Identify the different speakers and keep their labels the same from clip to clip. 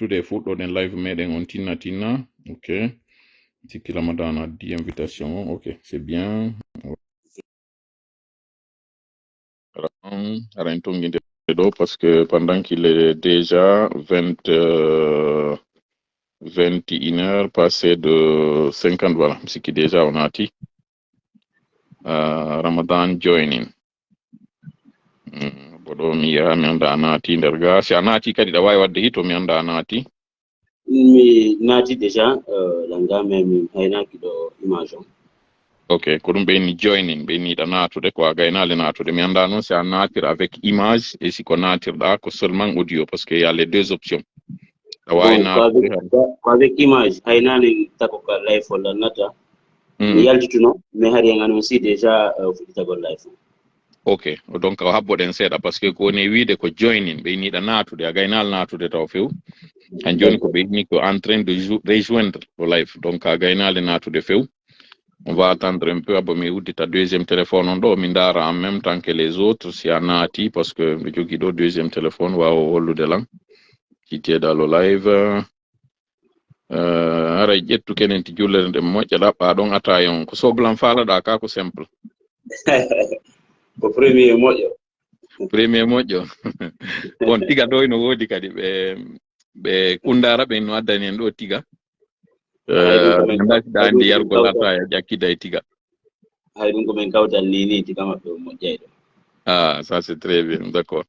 Speaker 1: Today fuɗɗo den live meɗen on tinna. Ok. Tiki Ramadan a dit invitation. Ok, c'est bien. Rentonginde do parce que pendant qu'il est déjà 21h passé de 50, voilà, ce qui déjà on a dit. Ramadan joining. Bodo mi yaha mi anda anati nder ga si anati kadi da wawi wadde hito mi anda anati.
Speaker 2: Mi nati déjà langa même haynaki do image on.
Speaker 1: Ok, ko ɗum ɓe ni joining ɓe niɗa natude ko a gaynale natude mi anda noon si a natir avec image et si ko natirɗa ko seulement audio parce que y a les deux options a wawi natude
Speaker 2: ko avec image haynani tako ka live wala nata mi yaltituno mais hari en aussi déjà fuɗitagol live
Speaker 1: ok donc o habboɗen seeɗa par ce que ko woni wiide ko joining ɓe niɗa natude a gaynal natude taw few han joni ko ɓe ni ko en train de rejoindre au live donc a gaynale natude few. On va attendre un peu avant de ta deuxième téléphone. On doit mindara en même temps que les autres. Si on a ati parce que le jogido deuxième téléphone va au holu de lang. Qui est dans le live. Ara jettu kenen ti jullere de moƴƴa ɗaɓɓa ɗon atayon ko soblan faalaɗa ka ko simple.
Speaker 2: Ko premier moƴƴo.
Speaker 1: Premier moƴƴo. Bon tiga ɗo no wodi kadi ɓe kundara ɓe no addani en ɗo tiga. Andi yargol ata jakkida e tiga.
Speaker 2: Hay ɗum ko men kawtal ni tiga maɓɓe moƴƴayɗo.
Speaker 1: Ah, ça c'est très bien, d'accord.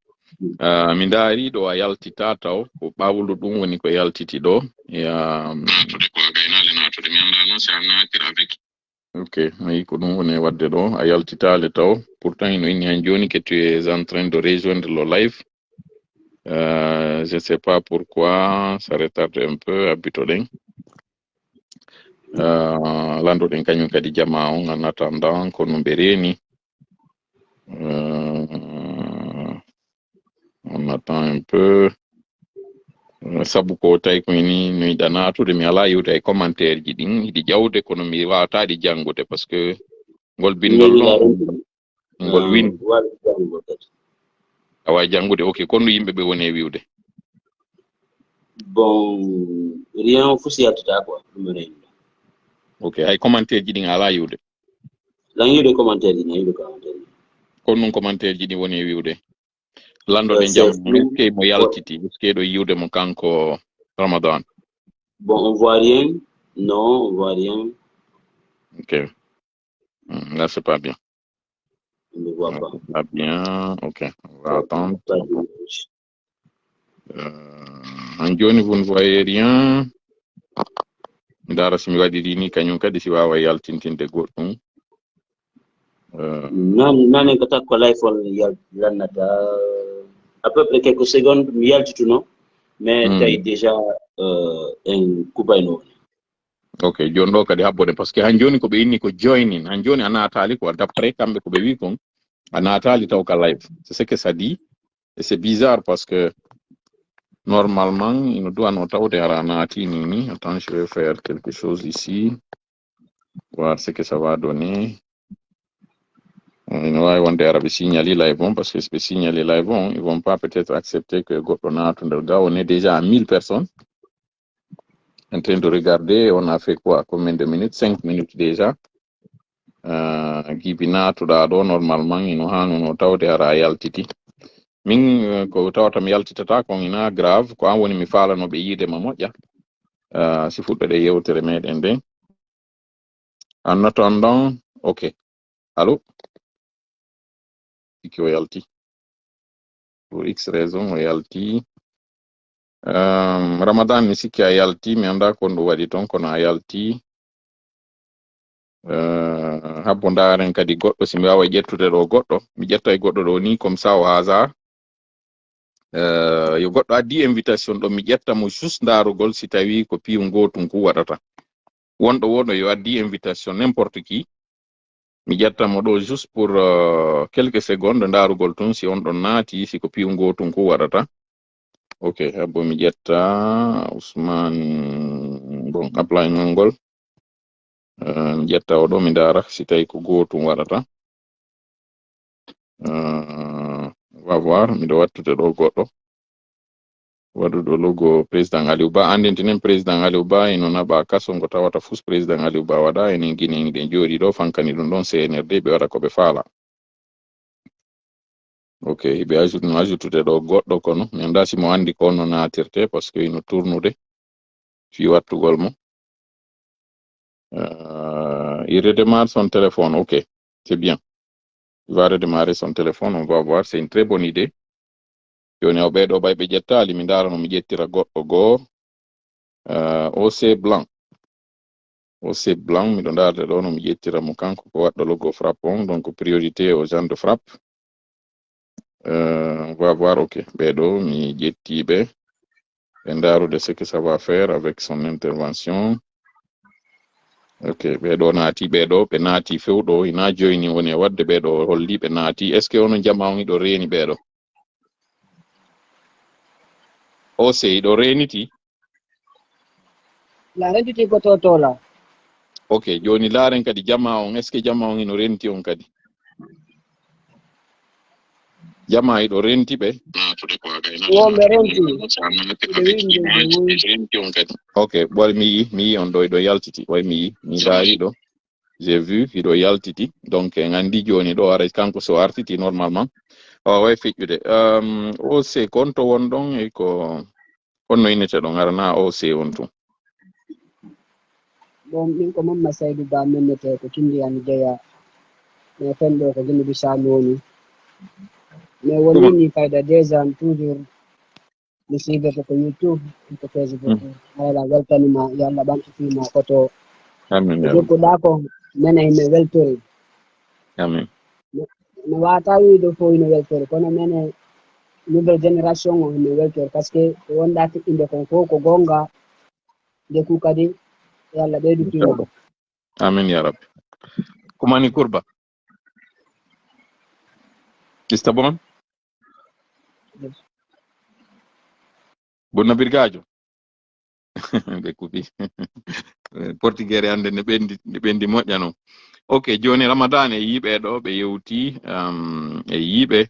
Speaker 1: Min daari ɗo a yaltita taw ko ɓawlu ɗum woni ko yaltiti ɗo natude ko a gaynale natude mi anda noon si a natira avec ok ayi ko ɗum woni wadde ɗo a yaltitale taw pourtant ino inni han joni que tu es en train de rejoindre le live je sais pas pourquoi ça retarde un peu habitoɗen landoɗen kañum kadi jama on en attendant ko no ɓe reeni on attend un peu sabu ko tawi ko ni no yiɗa natude mi ala yiwde e commentaire ji ɗin yiɗi ƴawde kono mi wawataɗi janngude par ce que ngol bindol ɗon ngol win a wawi janngude ok konno yimɓe ɓe woni e wiwde
Speaker 2: bon rien fusi yaltata quoi ɗum reni
Speaker 1: ok hay commentaire ji ɗin ala yiwde
Speaker 2: lan yiwde commentaire ji na yiwde commentaire ji
Speaker 1: kono noon commentaire ji ɗi woni e wiwde landoɗen jam eske mo yaltiti eske ɗo yiwde mo kanko Ramadan
Speaker 2: bon on voit rien non on voit rien
Speaker 1: ok là c'est pas bien
Speaker 2: on ne voit pas
Speaker 1: pas bien ok on va attendre en joni vous ne voyez rien ndara somi waɗiri ni kañum kadi si wawa yaltintinde goɗɗum
Speaker 2: nane ko takko life on yalnata à peu près quelques secondes mi yaltituno mais tawi déjà en kubayno
Speaker 1: ok joni ɗo kadi habbode par ce que han joni ko ɓe inni ko joining han joni a natali ko d'après kamɓe ko ɓe wi kon a natali taw ka live c'est ce que ça dit et c'est bizarre parce que normalement ino duwano tawde ara naati ni attends je vais faire quelque chose ici voir ce que ça va donner ino wawi wonde ara ɓe signali live on parce que ɓe signali live on ils vont pas peut-être accepter que goɗɗo naatu nder ga on est déjà à 1000 personnes en train de regarder on a fait quoi combien de minutes 5 minutes déjà gibi natuɗa ɗo normalement ino hanuno tawde ara yaltiti min ko tawata mi yaltitata kon ina grave ko an woni mi falanoɓe yiidema moƴƴa si fuɗɗode yewtere meɗen nden en attendant ok allo sikki o yalti pour x raison o yalti Ramadan mi sikki a yalti mi anda kon ɗo waɗi toon kono a yalti habbo ndaren kadi goɗɗo si mi wawa ƴettude ɗo goɗɗo mi ƴetta e goɗɗo ɗo ni comme ça au hasard yo goɗɗo addi invitation ɗo mi ƴetta mo juste ndarugol si tawi ko piyu gotum ku waɗata wonɗo wono yo addi invitation n'importe qui mi ƴetta mo ɗo juste pour quelques secondes ndarugol tun si on ɗon naati si ko piyu gotum ku waɗata ok habbo mi ƴetta Ousmane bon apply ngol mi ƴetta o ɗo mi ndara si tawi ko gotum waɗata va voir miɗo wattude ɗo goɗɗo waɗuɗo logo président Aliou Ba andintinen président Aliou Ba eno naɓa kaso ngo tawata fus président Aliou Ba waɗa enen guine ɗen jooɗi ɗo fankani ɗum ɗon CNRD ɓe waɗa koɓe faala. Ok, ɓe ajoutude ɗo goɗɗo kono mi anda si mo andi ko no natirte par ce que ino tournude fi wattugol mo. Il redémarre son téléphone, ok, c'est bien. Il va redémarrer son téléphone, on va voir, c'est une très bonne idée. Joni o ɓeɗo bay ɓe ƴettali mi ndara no mi ƴettira goɗɗo goo. OC Blanc miɗo ndarde ɗo no mi ƴettira mo kanko ko waɗɗo logo frappe on, donc priorité aux gens de frappe. On va voir, ok, ɓeɗo mi ƴettiɓe ɓe ndarude ce que ça va faire avec son intervention. Ok, ɓeɗo naati ɓeɗo ɓe naati fewɗo ina joyni woni e wadde ɓeɗo holli ɓe naati. Est ce que ono jama on iɗo reeni ɓeɗo? O se iɗo reeniti?
Speaker 3: La renditi ko totola.
Speaker 1: Ok, joni laaren kadi jama on, est ce que jama on ino renti on kadi? Jama iɗo renti ɓe?
Speaker 3: Wombe renti.
Speaker 1: Ok, ɓoy mi yi on ɗo iɗo yaltiti, ɓoy mi daari ɗo. J'ai vu iɗo yaltiti, donc en andi joni ɗo ara kanko so artiti normalement o way feƴƴude. O se konto won ɗon e ko honno innete ɗon arana o se on tun.
Speaker 3: Bon min ko Mamma Saydou Ba mennete ko Tindiyani Jeya mais fenɗo ko Guinée Bissau woni mais woni ni fayda déjà toujours mi suivete ko YouTube ko Facebook ala weltanima yo Allah ɓamtitima koto
Speaker 1: Amin ya
Speaker 3: jokkuɗa ko mene ine weltori.
Speaker 1: amin.
Speaker 3: Mi wata wiide fof ine weltori kono mene nouvelle génération o ine weltori par ce que ko wonɗa tiɗɗinde kon fof ko gonga nde ku kadi yo Allah ɓeydu tiwo.
Speaker 1: Amin ya rabbi. Kumani Kurba. Está bom? Bonna birgajo. Ɓe kuɓi. Portugere ande ne ɓendi moƴƴano. Ok, joni Ramadan e yiɓe ɗo ɓe yewti e yiɓe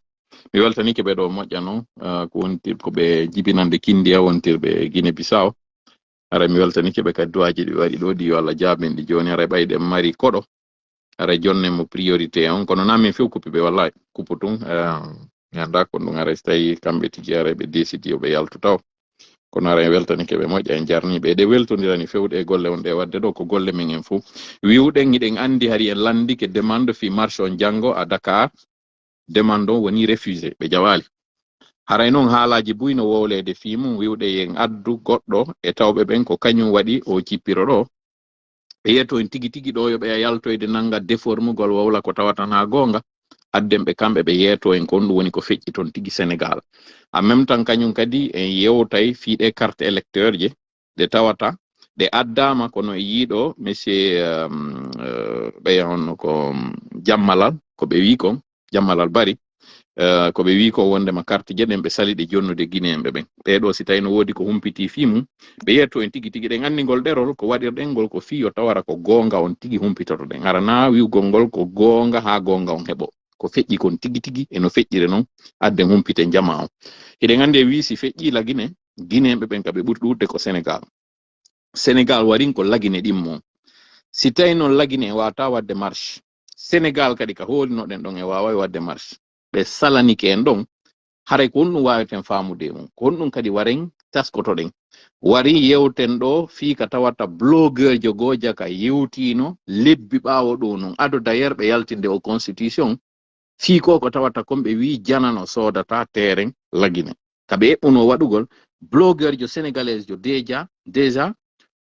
Speaker 1: mi weltanike ɓe ɗo moƴƴano ko wontir ko ɓe jibinande kindi a wontirɓe Guinée Bissau. Ara mi weltanike ɓe kadi duwaji ɗi waɗi ɗo ɗi yo Allah jaɓen ɗi joni ara ɓayɗen mari koɗo ara jonne mo priorité on kono na min few kupiɓe wallahi kupu tun mi anda ko ɗum ara so tawi kamɓe tigi ara ɓe décidi yoɓe yaltu taw kono ara en weltanike ɓe moƴƴa en jarniɓe ɗe weltodirani fewɗe e golle on ɗe wadde ɗo ko golle men en fou wiwɗen iɗen andi hari en landike demande fi marche on janggo à Dakar demande on woni refusé ɓe jawali haray noon haalaji buyno wowlede fimum wiwɗe yen addu goɗɗo e tawɓe ɓen ko kañum waɗi o jippiro ɗo ɓe yeto en tigi tigi ɗo yoɓe yaltoyde nanga déformugol wowla ko tawatan ha gonga adden ɓe kamɓe ɓe yeeto en kon ɗum woni ko feƴƴi toon tigi Sénégal en même temps kañum kadi en yewtay fiiɗe carte électeur je ɗe tawata ɗe addama kono e yiiɗo monsieur ɓeya on ko Jammalal ko ɓe wi kon Jammalal Bari ko ɓe wi ko wondema carte jeɗen ɓe saliɗe jonnude guinéenɓe ɓen ɓeɗo si tawi no woodi ko humpiti fimum ɓe yetto en tigi tigi ɗen andi ngol ɗerol ko waɗirɗen ngol ko fiyo tawara ko gonga on tigi humpitoto ɗen arana wiwgol ngol ko gonga ha gonga on heɓo ko feƴƴi kon tigi tigi eno feƴƴire noon adden humpite jama on eɗen andi e wi si feƴƴi Guinée guinéenɓe ɓen ka ɓe ɓuri ɗuɗde ko Sénégal warin ko Guinée ɗimmo si tawi noon Guinée e wawata wadde marche Sénégal kadi ka holinoɗen ɗon e wawa wadde marche ɓe salanike en ɗon haray ko honɗum waweten famude mum ko honɗum kadi waren taskotoɗen wari yewten ɗo fii ka tawata blogueur jo goja ka yewtino lebbi ɓawo ɗo noon ado d'ailleurs ɓe yaltinde o constitution fii ko tawata komɓe wi janano sodata terrain Guinée kaɓe eɓɓuno waɗugol blogueur jo sénégalais jo déjà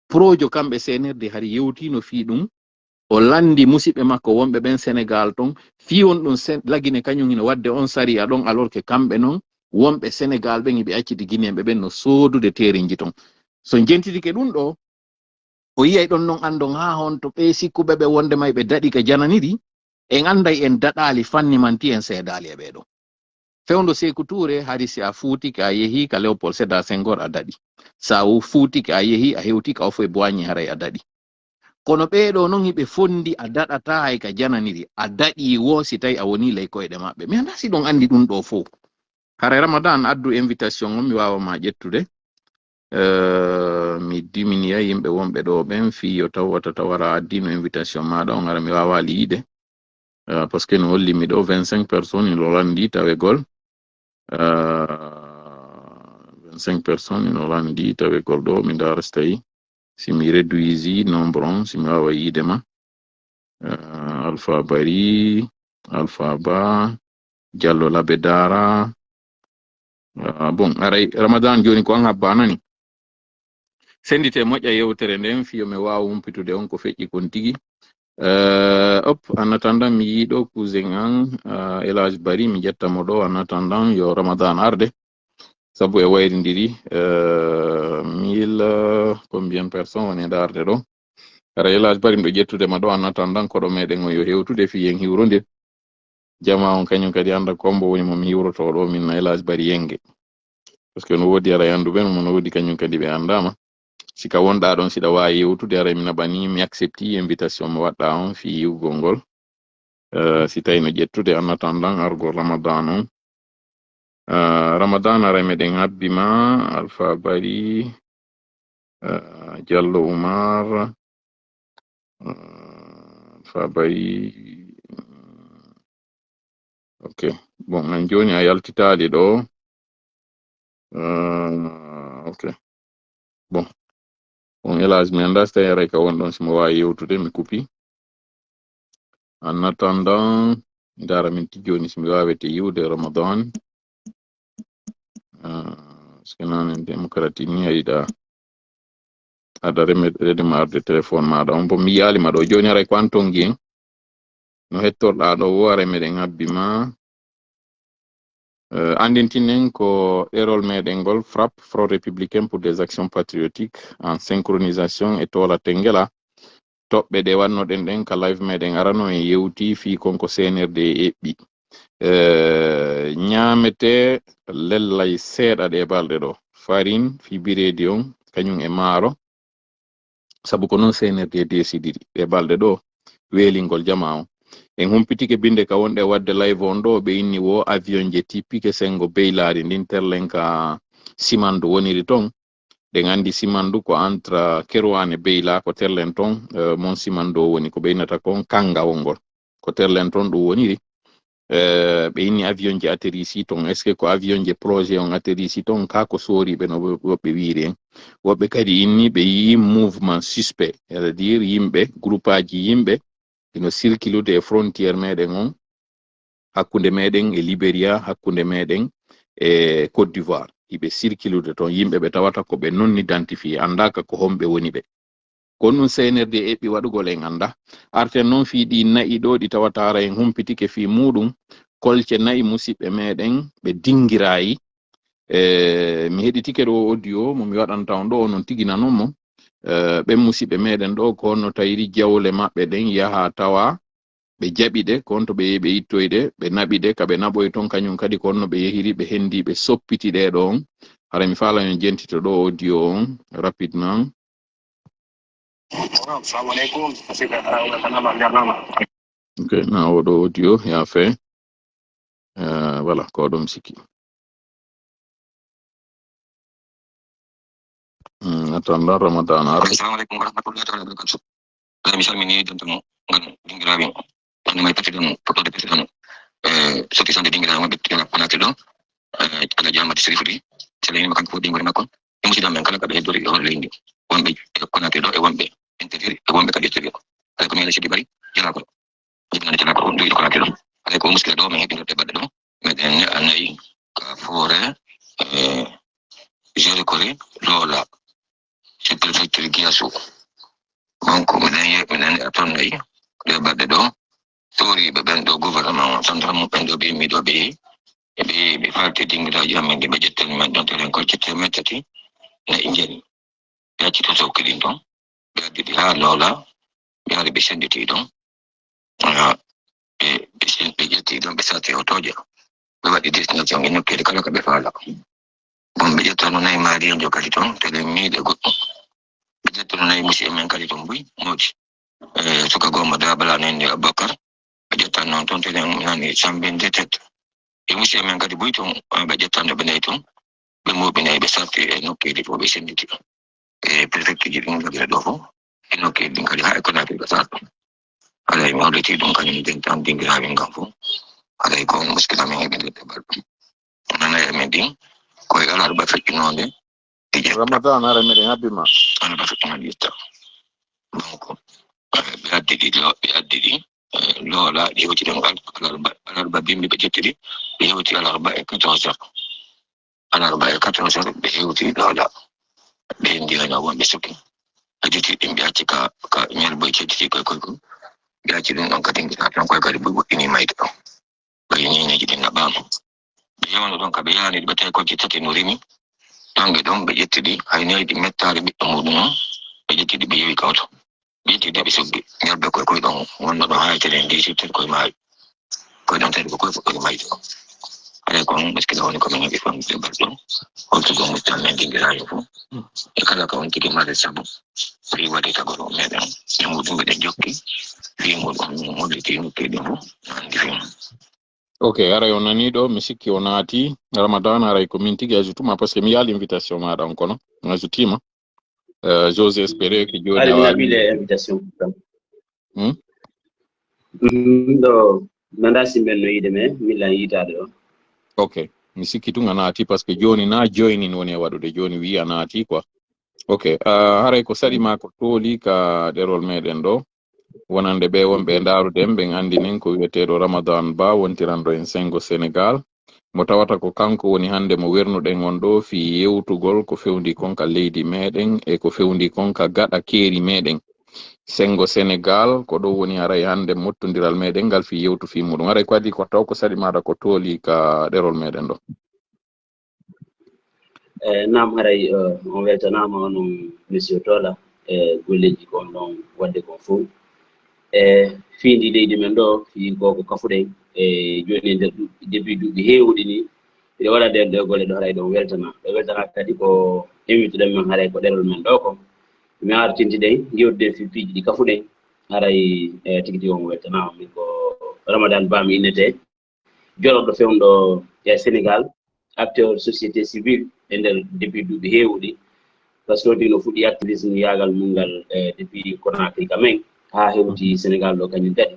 Speaker 1: projo kamɓe CNRD hari yewtino fii ɗum o landi musidɓe makko wonɓe ɓen Sénégal ton fi on ɗum Guinée kañum ina wadde on sariya ɗon alors que kamɓe noon wonɓe Sénégal ɓen ɓe accidi guinéenɓe ɓen no soodude terinji ton so jentitike ɗum ɗo o yiyay ɗon noon andon ha hon to ɓe sikkuɓe ɓe wonde may ɓe daɗi ka jananidi en anday en daɗali fanni manti en seedali e ɓeɗo fewndo Sékou Touré hari si a fuutike a yeehi ka Léopold Sédar Senghor a daɗi sa fuutike a yeehi a hewti ka o fo e Boigny haray a daɗi kono ɓeɗo noon hiɓe fondi a daɗata hay ka jananiri a daɗi wo si tawi a woni ley koyɗe maɓɓe mi anda si ɗon andi ɗum ɗo fof hare Ramadan addu invitation mi wawa ma ƴettude mi diminiya yimɓe wonɓe ɗo ɓen fi yo tawata tawara addino invitation maɗa on ara mi wawa liide parce que no holli mi ɗo 25 personnes ino landi tawegol 25 personnes ino landi tawegol ɗo mi ndara so tawi si mi réduisi nombre on si mi wawa yiidema Alpha Bari Alpha Ba Diallo Labe Dara bon aray Ramadan joni ko an habba nani sendite moƴƴa yewtere nden fiyo mi wawa humpitude on ko feƴƴi kon tigi op en attendant mi yiɗo cousin an Elage Bari mi jettamo ɗo en attendant yo Ramadan arde sabu e wayrindiri 1000 combien personnes woni darde ɗo ara Elage Bari ɗo ƴettude ma ɗo en attendant koɗo meɗen o yo hewtude fiyen hiwrondir jama on kañum kadi anda kombo woni momi hiwroto ɗo min Elage Bari yenge parce que no wodi ara yandu ɓen mo no wodi kañum kadi ɓe andama sika wonɗa ɗon siɗa wawi yewtude ara mi naɓani mi accepti invitation mo waɗɗa on fi yiwgol ngol si tawi no ƴettude en attendant argol Ramadan on Ramadan ara meɗen habbima Alpha Bari Diallo Oumar Alpha Bari ok bon an joni a yaltitali ɗo ok bon on Elage mi anda so tawi aray ka wonɗon simo wawi yewtude mi kupi en attendant mi dara min tijjoni simi wawete yiwde Ramadan parce que nan démocratie ni ayiɗa aɗa redema arde téléphone maɗa on bo mi yaalima ɗo joni aray ko an tongi en no hettorɗa ɗo wo ara meɗen habbima andintinen ko ɗerol meɗen ngol FRAPP Front républicain pour des actions patriotiques en synchronisation e tola tengela toɓɓe ɗe wannoɗen ɗen ka live meɗen arano en yewti fi konko CNRD eɓɓi ñamete lellay seeɗa ɗe balɗe ɗo farine fi biredi on kañum e maaro sabu ko noon CNRD décidiri ɗe balɗe ɗo weelingol jama on en humpitike binde ka wonɗe wadde live on ɗo ɓe inni wo avion je typique sengo beylari ndin terlen ka simandu woniri ton ɗen andi simandu ko entre Kerouane Beyla ko terlen ton mon simandu woni ko ɓeynata kon kangawol ngol ko terlen ton ɗum woniri ɓe inni avion je atterrisi ton est ce que ko avion je projet on atterrisi ton ka ko soriɓe no woɓɓe wiiri en woɓɓe kadi inni ɓe yi mouvement suspect c'est à dire yimɓe groupe aji yimɓe ino circulude e frontiére meɗen on hakkunde meɗen e Libéria hakkunde meɗen e Côte d'Ivoire iɓe circulude ton yimɓe ɓe tawata ko ɓe non identifié andaka ko homɓe woni ɓe kono ɗum CNRD eɓɓi waɗugol en anda arten noon fi ɗi nayi ɗo ɗi tawata ara en humpitike fi muɗum kolce nayi musidɓe meɗen ɓe dingirayi mi heɗitike ɗo audio mo mi waɗanta on ɗo onon tigi nanonmo ɓen musidɓe meɗen ɗo ko honno tawiri jawle maɓɓe ɗen yaha tawa ɓe jaɓiɗe ko honto ɓe yehi ɓe ittoyɗe ɓe naɓiɗe ka ɓe naɓoy ton kañum kadi ko honno ɓe yehiri ɓe hendi ɓe soppiti ɗe ɗon hara mi faala en jentito ɗo audio on rapidement.
Speaker 4: Assalamu alaikum.
Speaker 1: Ok, na oɗo audio ya fe voilà ko ɗum siki attendant Ramadan ara.
Speaker 4: Assalamu alaikum warahmatullahi ta'ala wabarakatuh. Mi salmini dontono ngan dingiraɓe ɗon may petiɗon potode petiɗon soti sande dingiraɓe maɓɓe tena konate ɗo ala jamati sirifudi salamima kanko fo dingore makko e musidɗo men kala kaɓe heddori e hono leydi wonɓe konate ɗo e wonɓe intérieur e wonɓe kadi extérieur alay ko mi ala sidi bari jalako jibinande jalako ɗo yiɗi konate ɗo alay ko muskila ɗo min heɓinorde baɗɗe ɗo meɗen nayi ka foore jere kori lola ci préfecture Guiyassou donc minen aton nayi ɗe baɗɗe ɗo toriɓe ɓen ɗo gouvernement central mum ɓen ɗo ɓe mi ɗo ɓe ɓe farti dingiraji amen ɓe jettani men ɗon teren ko citte mettati nayi jeni ɓe accito sokki ɗin ton ɓe addiɗi ha loola ɓe ari ɓe senditi ɗon ɓe ƴetti ɗon ɓe satti otoje ɓe waɗi destination e nokkede kala ko ɓe faala bon ɓe ƴettano nayi marienjo kadi toon tele miiɗe goɗɗum ɓe ƴettano nayi monsieur men kadi toon buy moƴi suka gomma dabala nende Aboubacar ɓe ƴettan noon toon tele nani sambinde tête e musi men kadi buyton be jettande be nayton be mo be nay be sarti e nokkede fo be senditi e prefecture ji dum kadi do fo e nokkede din kadi ha ko na be sarto ala e mawditi dum kadi den tan dingira be ngam fo ala e ko muskila men e be bal nana e men din ko e ala ba fekki nonde e
Speaker 1: Ramadan ara mede habima
Speaker 4: ala ba fekki man yetta donc be addidi lola di hoti dem alarba bimbi be jettidi be hoti alarba e 14 alarba e 14 be hoti lola be ndiana wonbe sokki ajiti dum be acci ka ñal boy cetti ko be acci dum on kadi ngira tan ko kadi bu ini mayto be ñi ji din na bam be yawno don ka be yaani be tay ko ci tati no rimi tangi don be jettidi hay ne di mettare bi mudum be jettidi be yewi kawto be jettidi be sokki ñal be ko don wonno do hay tele ndi ci ko may ko don tay ko may ale ko parce que on ko min bi fam de baldo on to go mutan men dingira yo e kala ko on tigi mare sabu fi wadi ta goro meden e mudum be jokki fi mudum moditi no ke dum andi fi
Speaker 1: ok ara yo nani do mi sikki o naati Ramadan ara ko min tigi ajutuma parce que mi yali invitation ma dan kono ajutima j'ose espérer que joni
Speaker 2: allez la bile invitation do nanda simben no yide me milan yitade do
Speaker 1: ok mi sikki tunga naati parce que joni na joinin woni wadude joni wi naati quoi ok haray ko sadi ma ko toli ka derol meden do wonande be wonbe daruden be andinen ko wiyetedo Ramadan Ba wontirando en sengo Senegal mo tawata ko kanko woni hande mo wernuden on do fi yewtugol ko fewndi konka leydi meden e ko fewndi konka gada keeri meden sengo Senegal ko do woni haray hande mottondiral meden gal fi yewtu fi mudum haray ko adi ko taw ko sadi mada ko toli ka derol meden do
Speaker 2: nam haray on weltanama on monsieur Tola golleji kon don wadde kon fu fiindi leydi men do fi ko kafude joni nder depuis duuɓi heewɗi ni ɓe waɗa nder ɗo golle ɗo haray ɗon weltana kadi ko invituɗen men haray ko ɗerol men ɗo ko mi artintiɗen jewtuɗen fi piiji ɗi kafuɗen haray tigi tigi on weltanama min ko Ramadan Ba mi innete joɗoɗo fewɗo e Sénégal acteur société civile e nder depuis duuɓi heewɗi par ce que ɗino fuɗɗi activisme yagal mum ngal depuis Conakry ka men ha hewti Sénégal ɗo kañum kadi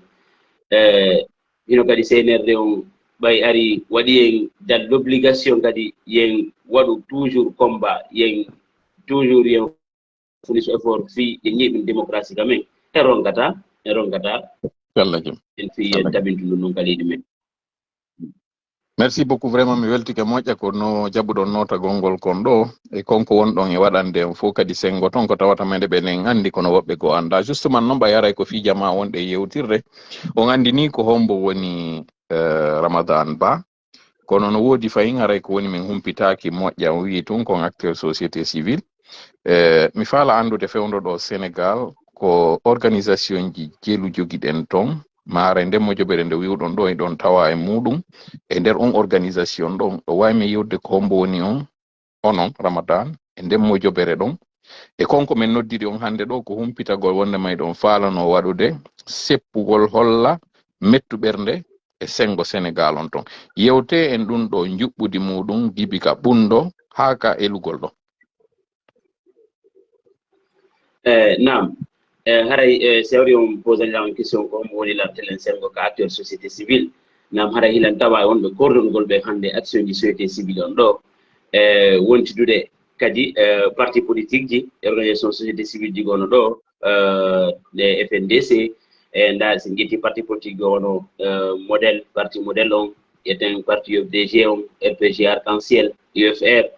Speaker 2: hino kadi CNRD on ɓay ari waɗi en dal l'obligation kadi yen waɗu toujours combat yen toujours yen funiso effort fi yen ñeɓin démocratie ka men e ronkata en fi yen tabintudu noon ka leydi men.
Speaker 1: Merci beaucoup vraiment mi weltike moƴƴa ko no jaɓuɗon nota gongol kon ɗo e konko wonɗon e waɗande fo kadi sengo ton ko tawata mede ɓe nen andi kono woɓɓe go anda justement noon ɓa yaray ko fijama wonɗe yewtirde on andi ni ko hombo woni Ramadan Ba kono no woodi fayin haray ko woni min humpitaki moƴƴa on wi tun kon acteur société civile mi faala andude fewndo ɗo Sénégal ko organisation ji jelu jogiɗen ton maara ndemmo joɓere nde wiwɗon ɗo e ɗon tawa e muɗum e nder on organisation ɗon ɗo waymi yewde ko hombo woni on onon Ramadan e ndemmo joɓere ɗon e konko min noddidi on hande ɗo ko humpitagol wonde may ɗon faalano waɗude seppugol holla mettu ɓernde e sengo Sénégal on ton yewte en ɗum ɗo juɓɓudi muɗum gibika ɓundo haa ka elugol ɗo
Speaker 2: nam haray sewri on posani une question ko mo woni lartelen sengo ka acteur société civile nam haray hilan tawa wonɓe coordonnugol ɓe hande action ji société civile on ɗo wontitude kadi parti politique ji organisation société civile ji gono ɗo les FNDC e nda sen jetti parti politique go wono modèle parti modèle on eten parti UFDG on RPG Arc-en-Ciel UFR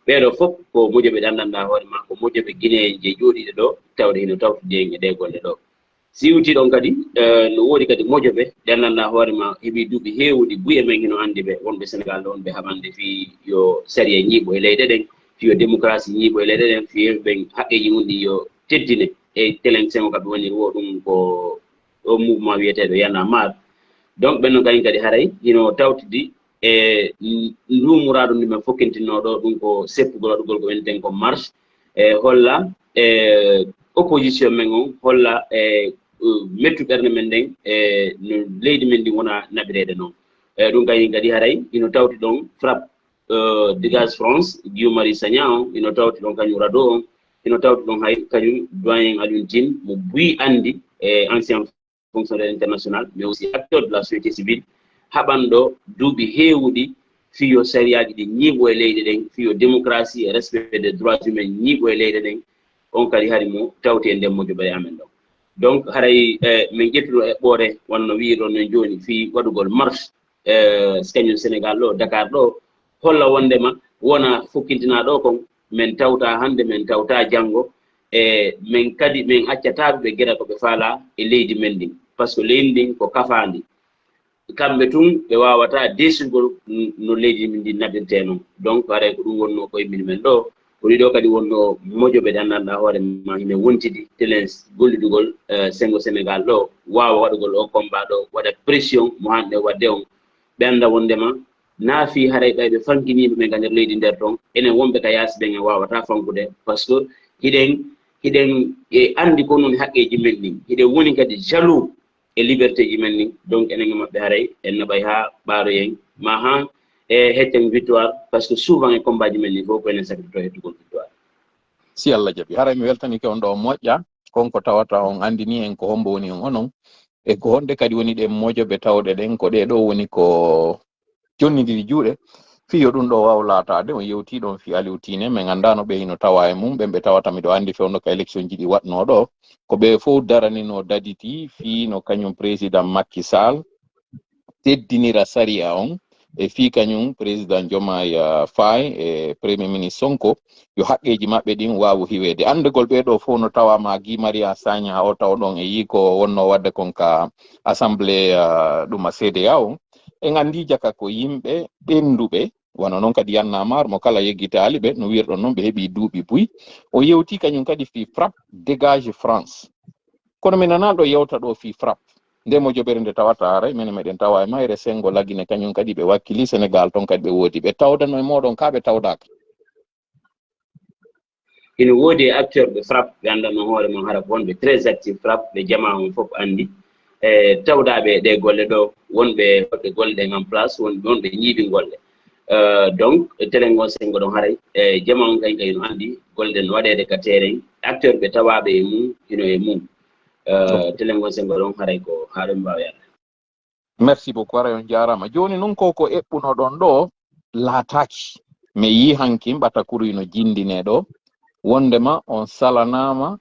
Speaker 2: ɓeɗo fof ko moƴoɓe ɗanndanɗa hoore ma ko moƴoɓe guinéen je jooɗiɗe ɗo tawde hino tawtude e ɗe golle ɗo si wuti ɗon kadi no woodi kadi moƴoɓe ɗanndanɗa hoore ma heeɓi duuɓi heewɗi buye men hino anndi ɓe wonɓe Sénégal ɗo wonɓe haɓande fi yo saria ñiiɓo e leyɗe ɗen fi yo démocratie ñiiɓo e leyɗe ɗen fi ɓen haqqeji mum ɗi yo teddine e telen sengo kaɓe woni wo ɗum ko o mouvement wiyeteɗo yana mar donc ɓen noon kañum kadi haray hino tawtidi e ndumuraɗo ndi men fokkintinnoɗo ɗum ko seppugol waɗugol ko wonten ko marche e holla opposition men on holla mettu ɓernde men nden no leydi men ndi wona naɓirede noon ɗum kay kadi haray ino tawti ɗon frappe dégage France Guillaume Marie Sagna on ino tawti ɗon kañum rado on ino tawti ɗon hay kañum doyen Alioune Tine mo buyi andi ancien fonctionnaire international mais aussi acteur de la société civile haɓanɗo duuɓi heewuɗi fiyo sariyaji ɗi ñiiɓo e leyɗe ɗen fiyo démocratie et respect des droits humains ñiiɓo e leyɗe ɗen on kadi hari mo tawti e nden mojoɓere amen ɗon donc haray min ƴettuɗo eɓɓore wonno wiiɗon non joni fi waɗugol marche kañum Sénégal ɗo Dakar ɗo holla wondema wona fokkintina ɗo kon min tawta hande min tawta janggo min kadi min accataɓe ɓe gueɗa ko ɓe faala e leydi men ndin par ce que leydi ndin ko kafandi kamɓe tun ɓe wawata desugol no leydi min ndi naɓirte noon donc aray ko ɗum wonno koye min men ɗo woni ɗo kadi wonno mojoɓe ɗe anndanɗa hoore ma hine wontidi télé gollidugol sengo Sénégal ɗo wawa waɗugol o combat ɗo waɗa pression mo hanɗe wadde on ɓe anda wondema naafi haray ɓayɓe fankiniɓe ɓe ga nder leydi nder toon enen wonɓe ka yaasi ɓen en wawata fankude par ce que hiɗen e andi ko noon haqqeji men ɗin hiɗen woni kadi jaloux e liberté ji men ni donc enen e maɓɓe haray en naɓay ha ɓaaroyen ma ha e hetten victoire par ce que souvent e combat ji men ni fof ko enen sakkito hettugol victoire
Speaker 1: si Allah jaɓi haray mi weltanike on ɗo moƴƴa konko tawata on andini en ko hombo woni on onon e ko honde kadi woni ɗe mojoɓe tawɗe ɗen ko ɗe ɗo woni ko jonnidiri juuɗe fiyo ɗum ɗo waw latade on yewti ɗon fi Aliou Tine min andano ɓe hino tawa e mum ɓe tawata miɗo andi fewno ka élection ji ɗi watno ɗo ko ɓe fof daranino daditi fi no kañum président Macky Sall teddinira saria on e fi kañum président Diomaye Faye e premier ministre Sonko yo haqqeji maɓɓe ɗin wawu hiwede andegol ɓeɗo fof no tawama Guy Maria Sagna o taw ɗon e yi ko wonno wadde kon ka assemblée ɗum a CEDEAO en andi jaka ko yimɓe ɓenduɓe wona noon kadi yannamar mo kala yeggitali ɓe no wirɗon noon ɓe heeɓi duuɓi buy o yewti kañum kadi fi frappe dégage France kono mi nanaɗo yewta ɗo fi frappe nde mo joɓere nde tawata haray minen meɗen tawa e mayre sengo lagine kañum kadi ɓe wakkili Sénégal toon kadi ɓe woodi ɓe tawdano e moɗon ka ɓe tawdaka
Speaker 2: ina woodi acteur ɓe frappe ɓe andanno hoore mon hara wonɓe très actif frappe ɓe jama on fof andi tawdaɓe ɗe golle ɗo wonɓe waɗɓe golle ɗen en place wonɓe ñiiɓi golle donc téléngo sengo ɗon haray jama on kañ kayno andi golle ɗen waɗede ka terrain acteur ɓe tawaɓe e mum ino e mum téléngo sengo ɗon haray ko haɗum mbawiyata
Speaker 1: merci beaucoup aray on jarama joni noon koko eɓɓuno ɗon ɗo laataki mi yi hanki ɓatakuru ino jindine ɗo wondema on salanama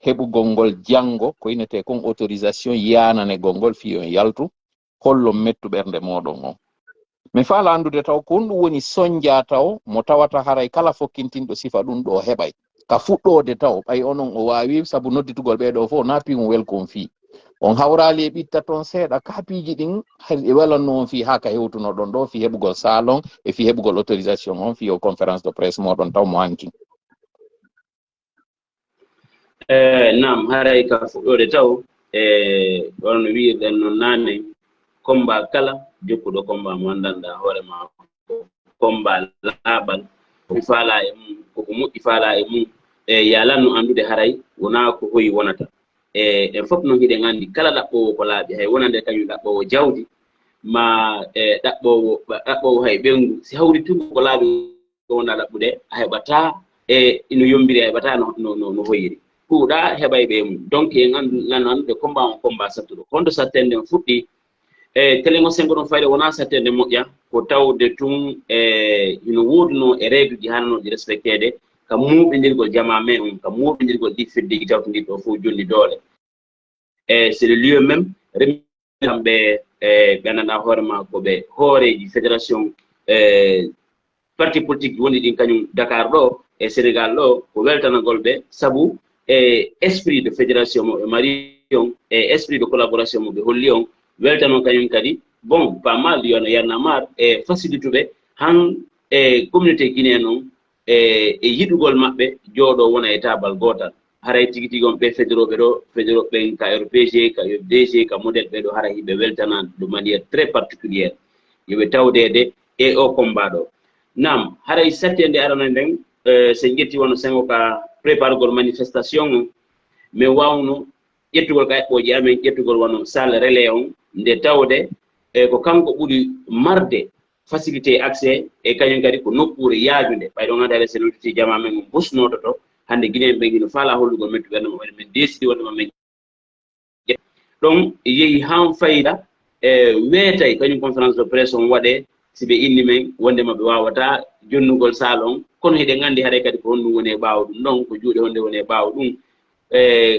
Speaker 1: heɓugol ngol janngo ko inete kon autorisation yanane gongol fi on yaltu hollo mettu ɓernde moɗon on mi faala andude taw ko ɗum woni soñja taw mo tawata haray kala fokkintinɗo sifa ɗum ɗo heɓay ka fuɗɗode taw ɓay onon o wawi saabu nodditugol ɓeɗo fof napi on welkon fi on hawrali e ɓitta toon seeɗa kaapiji ɗin e welanno on fi ha ka hewtuno ɗon ɗo fi heɓugol salon e fi heɓugol autorisation on fi o conférence de presse moɗon taw mo hanki
Speaker 2: nam haray ka fuɗɗode taw wonno wiirɗen noon nane combat kala jokkuɗo combat mo andanɗa hoorema combat laaɓal ko faala e mum koko moƴƴi faala e mum yalanno andude haray wona ko hoyi wonata en fof noon hiɗen andi kala ɗaɓɓowo ko laaɓi hay wonande kañum ɗaɓɓowo jawdi ma ɗaɓɓowo hay ɓengu si hawri tun ko laaɓi ko wona ɗaɓɓude a heɓata ino yombiri a heɓata no hoyiri kuuɗa heɓay ɓe mum donc en andu andude combat on combat sattuɗo honto sattende en fuɗɗi téléngo sengo ɗon fayde wona sattende moƴƴa ko tawde tun ino woduno e règle ji hannoɗi respectede ka muɓidirgol jama men on ka muɓidirgol ɗi feddeji tawtodiɗ ɗo fof jolli doole c'est le lieu même remi kamɓe ɓe andanɗa hoorema koɓe hooreji fédération parti politique woni ɗin kañum Dakar ɗo e Sénégal ɗo ko weltanagol ɓe saabu esprit de fédération mo ɓe mari on e esprit de collaboration mo ɓe holli on weltanon kañum kadi bon pas mal yono yarnamar e facilituɓe han communauté guinéen on e yiɗugol maɓɓe jooɗo wona e tabal gotal haray tigi tigi on ɓe fédéroɓe ɗo fédéroɓe ka RPG ka UFDG ka modèle ɓe ɗo hara yiɓe weltanan de manière très particulière yoɓe tawdede e o combat ɗo nam haray sattede arana nden sen ƴetti wono sengo ka prépargol manifestation o mais wawno ƴettugol ka eɓɓoji amen ƴettugol wono salle relais on nde tawde ko kanko ɓuri marde facilité accès e kañum kadi ko nokkure yaajunde ɓayɗo ngannduɗaa sen udditi jama men on busnoto to hannde guinéen ɓe gino faala hollugol mettu ɓernde mo waɗi men décidi wonde mamen ɗon yehi han fayida weetay kañum conférence de presse on waɗe si ɓe inni men wondema ɓe wawata jonnugol saal on kono heɗen nganndi haɗa kadi ko honɗum woni e ɓaawo ɗum ɗon ko juuɗe honde woni e ɓaawo ɗum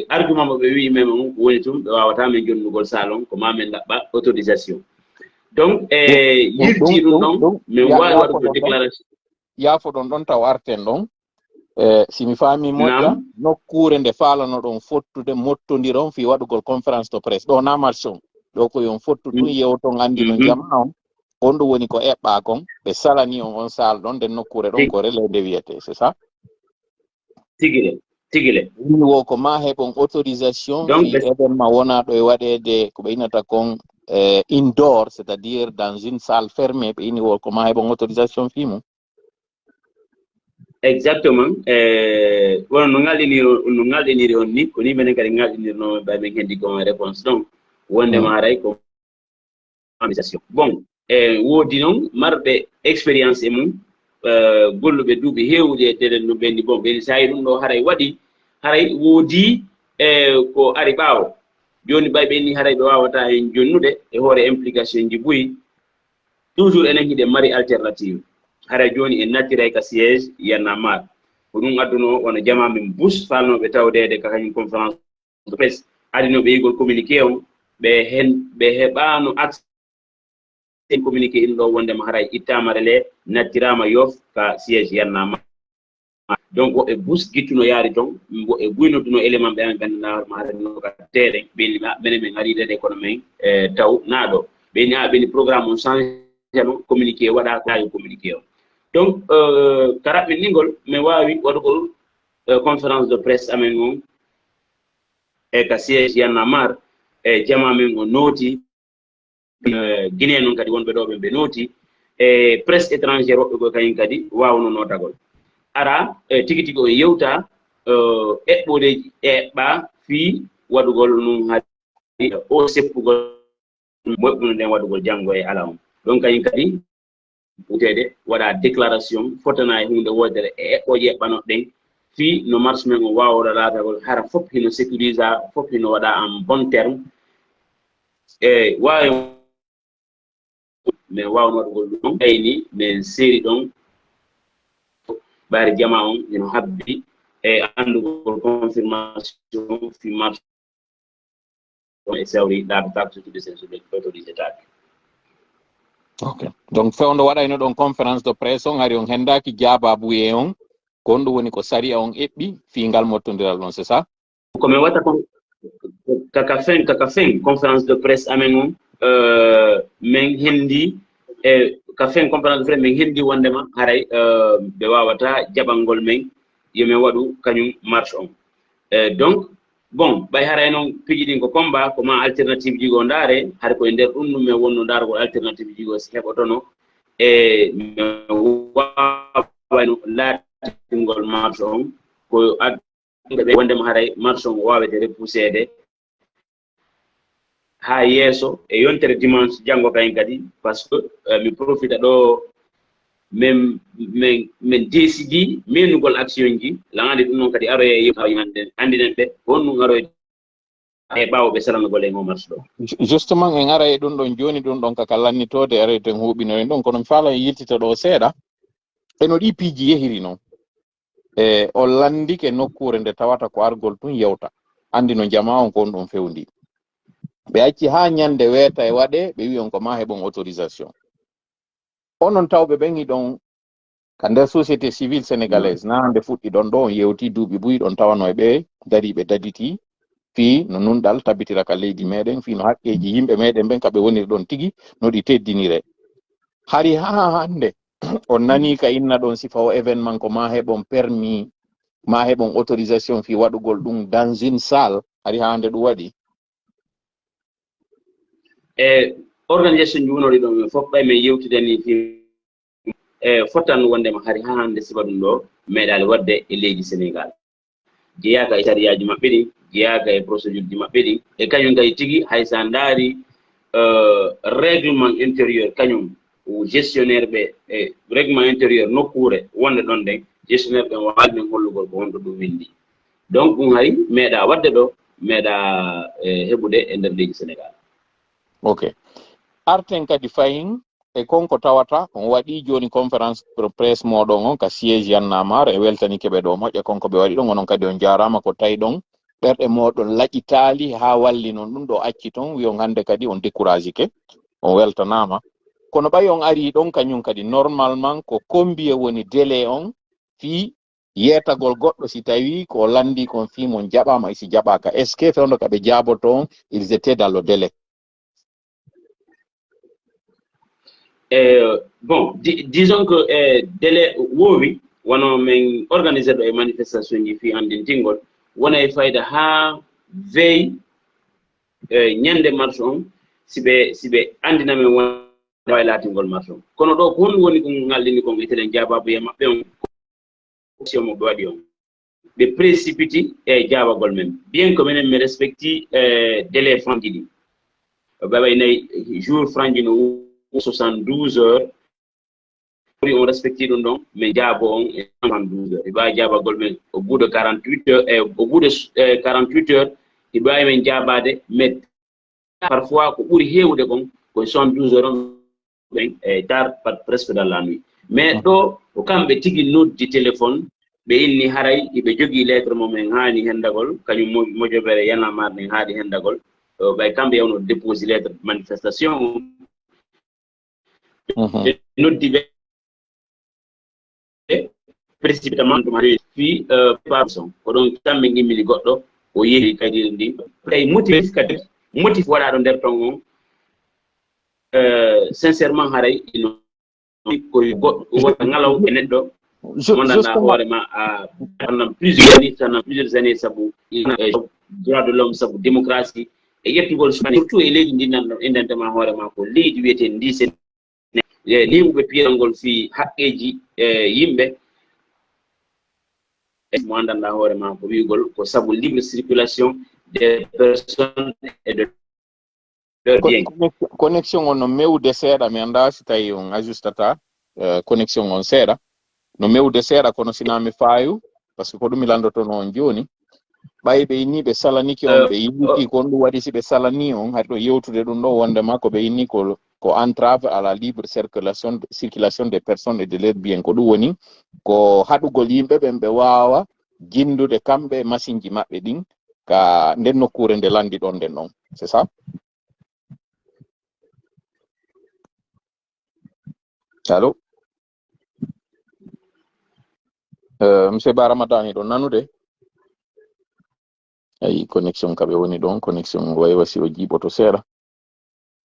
Speaker 2: argument mo ɓe wi men on ko woni tum ɓe wawata men jonnugol saal on ko ma men laɓɓa autorisation donc yirti ɗum ɗon min wawi waɗugo déclaration
Speaker 1: yaafo ɗon ɗon taw arten ɗon simi faami moƴƴa nokkure nde faalano ɗon fottude mottodiron fi waɗugol conférence de presse ɗo na marché ɗo ko yon fottu ɗum yewton andi no jama on on ɗum woni ko eɓɓa kon ɓe salani on saal ɗon nden nokkure ɗon ko relede wiyete c'est ça
Speaker 2: tigile
Speaker 1: woni wo ko ma heɓon autorisation fi événement wona ɗo e waɗede ko ɓe inata kon indoor c'est à dire dans une salle fermée ɓe ini wo ko ma heɓon autorisation fi mum
Speaker 2: exactement wono no ngalɗiniri on ni ko ni minen kadi ngalɗinirno ɓay min hendi kon réponse ɗon wondema haray ko autorisation bon woodi noon marɓe expérience e mum golluɓe duuɓi heewɗi e deden no ɓenni bon ɓeni sayi ɗum ɗo haray waɗi haray woodi ko ari ɓaawo joni ɓay ɓenni haray ɓe wawata hen jonnude e hoore implication ji ɓuyi toujours enen hiɗe mari alternative haray joni en nattiray ka siége yanna mar ko ɗum adduno wono jama min bus falnoɓe tawdede ka kañum conférence de presse adinoɓe yigol communiqué on ɓe heɓano accès communiqué in ɗo wondema haray ittamare le nattirama yof ka siége yanna mar donc woɓe bus gittuno yaari ton woɓe guynotuno élément ɓe an ganduɗa ma harano ka teeɗen ɓenni ɓene min aridede kono men taw naaɗo ɓeni ɓeni programme on changé no communiqué waɗa kayo communiqué on donc ka raɓɓinɗigol min wawi waɗugol conférence de presse amen on e ka siége yanna mar e jama men o nooti guiné noon kadi wonɓe ɗo ɓe nooti e presse étrangére woɓɓe koye kañum kadi wawno notagol ara tigi tigi o yewta eɓɓodeji eɓɓa fii waɗugol num haɗi o seppugol moƴƴuno nden waɗugol janngo e ala on donc kañum kadi wutede waɗa déclaration fotana e hunde wodere e eɓɓoje eɓɓano ɗen fii no marche men o wawɗo laatagol hara fof hino sécurisa fof hino waɗa en bon terme e wawi min wawno waɗugol ɗum ɓayni min seeri ɗon ɓaari jama on ino habbi e andugol confirmation fi marche e sawri laaɓe sotude sen so ɓe autorisé taake
Speaker 1: ok donc fewndo waɗayno ɗon conférence de presse on ari on hendaki jaababuye on ko on ɗum woni ko saria on eɓɓi fi ngal mottodiral ɗon c'est ça
Speaker 2: komin watta kon kaka fen conférence de presse amen on min hendi e ka fen conférence de presse min hendi wondema haray ɓe wawata jaɓalngol men yomin waɗu kañum marche on donc bon ɓay haray noon piiji ɗin ko combat koma alternative jigo ndaare haɗa koye nder ɗum ɗum min wonno ndaargol alternative jigo si heɓotono e min wawano laatingol marche on ko adduɓe wondema haray marche on wawete repoussede ha yeeso e yontere dimanche janngo kayen kadi par ce que mi profita ɗo min décidi menugol action ji laŋade ɗum noon kadi aroye andinen ɓe honɗum aroye e ɓaawo ɓe salanogol e ngo marche ɗo
Speaker 1: justement en ara e ɗum ɗon joni ɗum ɗon kaka lannitode areten huuɓinoyen ɗon kono mi faala en yiltita ɗo seeɗa eno ɗi piiji yehiri noon e o landike nokkure nde tawata ko argol tun yewta andi no jama on ko on ɗum fewndi ɓe acci ha ñande weeta e waɗe ɓe wi on ko ma heɓon autorisation onon tawɓe ɓen hiɗon ka nder société civile sénégalaise na nde fuɗɗi ɗon ɗo on yewti duuɓi buyi ɗon tawano e ɓe dariɓe daditi fi no nunɗal tabitira ka leydi meɗen fi no haqqeji yimɓe meɗen ɓen kaɓe woniri ɗon tigi no ɗi teddinire hari ha hande on nani ka inna ɗon sifa o événement ko ma heɓon permis ma heɓon autorisation fi waɗugol ɗum dans une salle hari ha hande ɗum waɗi
Speaker 2: e organisation ji wonori ɗon min fof ɓay min yewtidani fi e fottan wondema hari ha hande sifa ɗum ɗo meeɗali wadde e leydi sénégal jeeyaka e sariyaji maɓɓe ɗin jeeyaka e procédure ji maɓɓe ɗin e kañum kadi tigi hay sa ndaari règlement intérieur kañum o gestionnaire ɓe e règlement intérieur nokkure wonde ɗon nden gestionnaire ɓe waali men hollugol ko wonto ɗum windi donc ɗum hay meeɗa wadde ɗo meeɗa heɓude e nder leydi sénégal
Speaker 1: ok arten kadi fayin e konko tawata on waɗi joni conférence presse moɗon on ka siége yannamar e weltanike ɓe ɗo moƴƴa konko ɓe waɗi ɗon onon kadi on jarama ko tawi ɗon ɓerɗe moɗon laƴitali ha walli noon ɗum ɗo acci toon wiyon hande kadi on découragé ke on weltanama kono ɓayi on ari ɗon kañum kadi normalement ko combien woni délai on fi yeetagol goɗɗo si tawi ko landi kon fi mon jaɓama e si jaɓaka est ce que fewndo kaɓe jaaboto on ils étaient dans le délai
Speaker 2: bon disons que délai wowi wono min organiser ɗo e manifestation ji fi andintingol wona e fayda ha veille ñande marche on siɓe andinamen won waylatingol marche on kono ɗo ko honɗum woni ko ngallini kon itelen jaababuye maɓɓe on mo ɓe waɗi on ɓe précipiti e jaabagol men bien que minen mi respecti délai franji ɗi ɓaɓay nayi jour franji no 72 heures on respecte ɗum ɗon mais jaabo on e 72 heures iɓa jaabagol men au bout de 48 heures e au bout de 48 heures iɓawi men jaabade mais parfois ko ɓuuri heewde kon ko 72 heures on ɓen e tard presque dans la nuit mais ɗo ko kamɓe tigi noddi téléphone ɓe inni haray iɓe jogii lettre momen haani hendagol kañum mojobere yanamar nen haadi hendagol ɓay kamɓe yewno déposi lettre manifestation ɓe noddi ɓe précipitamment fi parson ko ɗon kamɓe gimmini goɗɗo o yehi kadi ndi tawi motif kadi motif waɗaɗo nder ton on sincèrement haray ino koye goɗɗo wota ngalaw e neɗɗo mondanɗa hoorema pendant plusieurs années sabu droit de l'homme sabu démocratie e yettugol surtout e leydi ndi nanɗo indentema hoorema ko leydi wiyete ndi sen limuɓe piirangol fi haqqeji yimɓe mo andanɗa hoorema ko wiigol ko sabu libre circulation des personnes et de leur bien
Speaker 1: connexion on no mewde seeɗa mi anda si tawi on ajustata connexion on seeɗa no mewde seeɗa kono sinami faayu par ce que ko ɗum mi landotono on joni ɓay ɓe inni ɓe salaniki on ɓe yinni kon ɗum waɗi si ɓe salani on haɗi ɗo yewtude ɗum ɗo wondema ko ɓe inni ko entrave à la libre circulation des personnes et de leurs biens ko ɗum woni ko haɗugol yimɓe ɓen ɓe wawa jindude kamɓe machine ji maɓɓe ɗin ka nden nokkure nde landi ɗon nden ɗon c'est ça allo monsieur Ba Ramadani ɗon nanude ayi connexion kaɓe woni ɗon connexion waywasi o jiiɓoto seeɗa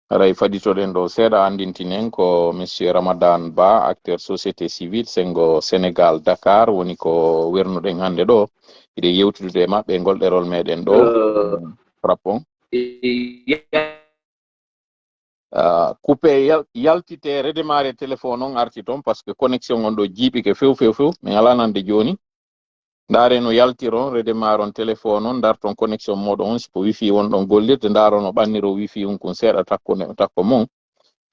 Speaker 1: aray faditoɗen ɗo seeɗa andintinen ko monsieur Ramadan Ba acteur société civile sengo Sénégal Dakar woni ko wernuɗen hannde ɗo iɗe yewtude maɓɓe ngol ɗerol meɗen ɗo frappon coupé yaltite redémarré téléphone on arti toon par ce que connexion on ɗo jiiɓike few min ala nande joni ndaare no yaltiron redémarre on téléphone on darton connexion moɗon on sipo wifi wonɗon gollirde ndaaro no ɓanniro wifi on kon seeɗa takko mon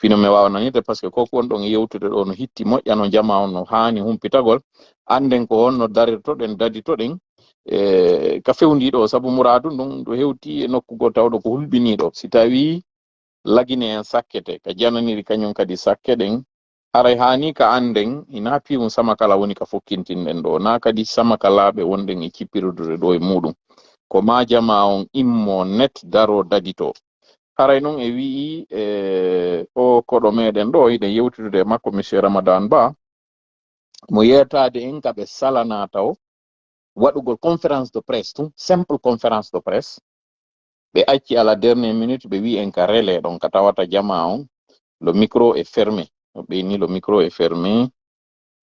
Speaker 1: fino mi wawa nanirde par ce que koko wonɗon yewtude ɗo no hitti moƴƴa no jama on no haani humpitagol anden ko honno darirtoɗen daditoɗen ka fewndiɗo sabu mouradu ɗum ɗo hewti e nokkugo tawɗo ko hulɓiniɗo si tawi lagine en sakkete ka jananiri kañum kadi sakkeɗen aray hani ka anden ina piwum sama kala woni ka fokkintinɗen ɗo na kadi sama kalaɓe wonɗen e cippirudude ɗo e muɗum ko ma jama on immo net daro dadito haray noon e wii o koɗo meɗen ɗo iɗen yewtitude makko monsieur Ramadan Ba mo yetade en kaɓe salana taw waɗugol conférence de presse tum simple conférence de presse ɓe acci à la dernière minute ɓe wi en ka relais ɗon ka tawata jama on le micro est fermé ɓe ni le micro est fermé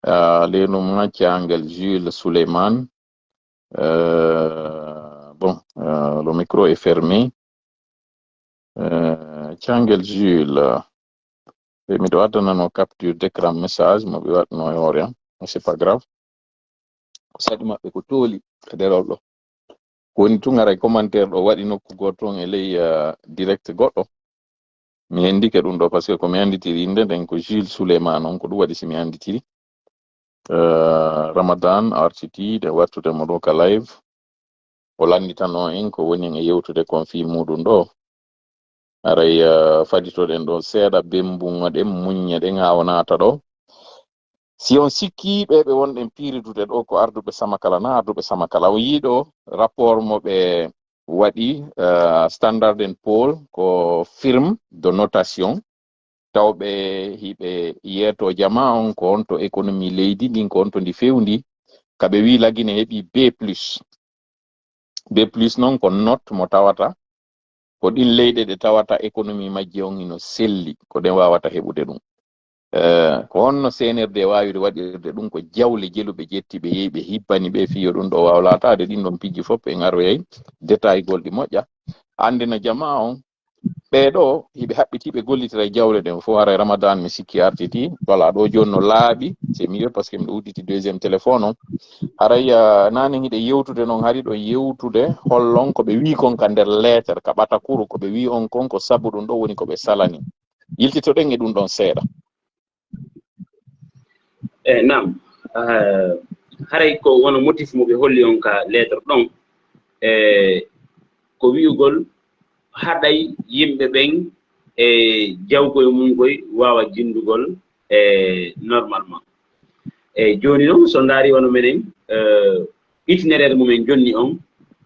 Speaker 1: lenuma Thiangel Jules Souleymane bon le micro est fermé Thiangel Jules miɗo addanano capture d'écran message mo ɓe waɗno e hoore am c'est pas grave ko saɗi maɓɓe ko tooli e derol ɗo woni tun aray commentaire ɗo waɗi nokku goto toon e ley direct goɗɗo mi andike ɗum ɗo parce que ko mi anditiri inde nden ko Jules Souleymane on ko ɗum waɗi si mi anditiri Ramadan artiti de wattude mo ɗo ka live o landitano en ko woni e yewtude kon fi muɗum ɗo aray faditoɗen ɗo seeɗa bembungoɗen muññeɗen ha o naata ɗo si on sikki ɓe wonɗen piiridude ɗo ko arduɓe Samakala na arduɓe Samakala o yiiɗo rapport mo ɓe waɗi Standard & Poor's ko firme de notation tawɓe hiɓe yeeto jama on ko on to économie leydi ndin ko on to ndi fewndi kaɓe wi lagine heɓi B+ noon ko note mo tawata ko ɗin leyɗe ɗe tawata économie majji on ino selli ko ɗen wawata heɓude ɗum ko honno CNRD wawide waɗirde ɗum ko jawle jeluɓe jetti ɓe yehi ɓe hibbani ɓe fiyo ɗum ɗo wawlatade ɗin ɗon pijji fof en aroyay détail golɗi moƴƴa andina jama on ɓeɗo hiɓe haɓɓitiɓe gollitira jawle ɗen fo haray Ramadan mi sikki artiti voilà ɗo joni no laaɓi c'est mieux parce que miɗo udditi deuxiéme téléphone on haray nane hiɗe yewtude noon hari ɗo yewtude hollon koɓe wi kon ka nder lettre ka ɓatakuru koɓe wi on kon ko sabu ɗum ɗo woni koɓe salani yiltitoɗen e ɗum ɗon seeɗa.
Speaker 2: Nam haray ko wono motif mo ɓe holli on ka lettre ɗon ko wi'ugol haɗay yimɓe ɓen e jawgoye mum koy wawa jindugol normalement joni noon so ndaari wono menen itinéraire mumen jonni on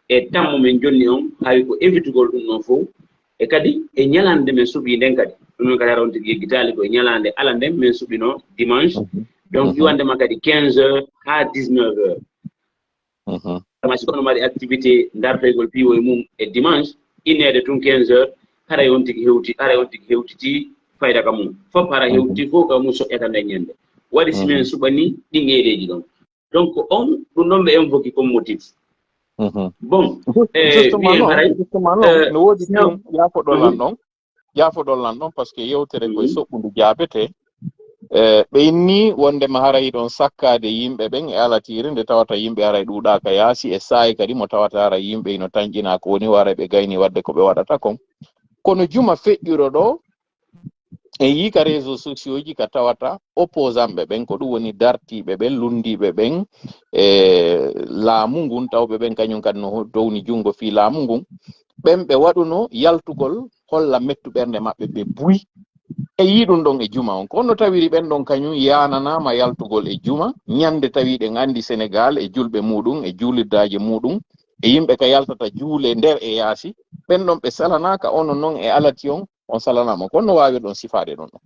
Speaker 2: e tammo men jonni on hay ko évitugol ɗum ɗon fof e kadi e ñalande men suɓi nden kadi ɗum noon kadi hara on tigi yeggitali ko ñalande ala nden men suɓino dimanche donc ƴiwandema kadi 15h ha 19h ma sikono mari activité dartoygol piiwoye mum e dimanche innede tun 15h haray on tigi hewtiti fayda ka mum fof hara hewtiti fof ka mum soƴƴata nden ñande waɗi simen suɓani ɗin ereji ɗon donc on ɗum ɗon ɓe invoqué comme motif bon
Speaker 1: justement no woodi ɗum yafoɗollan ɗon par ce que yewtere koye soɓɓudu jaabete ɓeyni wondema haray ɗon sakkade yimɓe ɓen e alatiri nde tawata yimɓe haray ɗuuɗaka yaasi e saayi kadi mo tawata haray yimɓe ino tañƴina ko woni waray ɓe gayni wadde ko ɓe waɗata kon kono juma feƴƴuɗo ɗo e yika réseaux sociaux ji ka tawata opposant ɓe ɓen ko ɗum woni dartiɓe ɓen lundiɓe ɓen e laamu ngun tawɓe ɓen kañum kadi no downi jungo fi laamu ngun ɓen ɓe waɗuno yaltugol holla mettu ɓernde maɓɓe ɓe buyi e yiɗum ɗon e juma on kono tawiri ɓen ɗon kañum yananama yaltugol e juma ñande tawiɗen andi Sénégal e julɓe muɗum e julirdaji muɗum e yimɓe ka yaltata juule nder e yaasi ɓen ɗon ɓe salanaka ono noon e alati on salanama kono no wawi ɗon sifade ɗon ɗon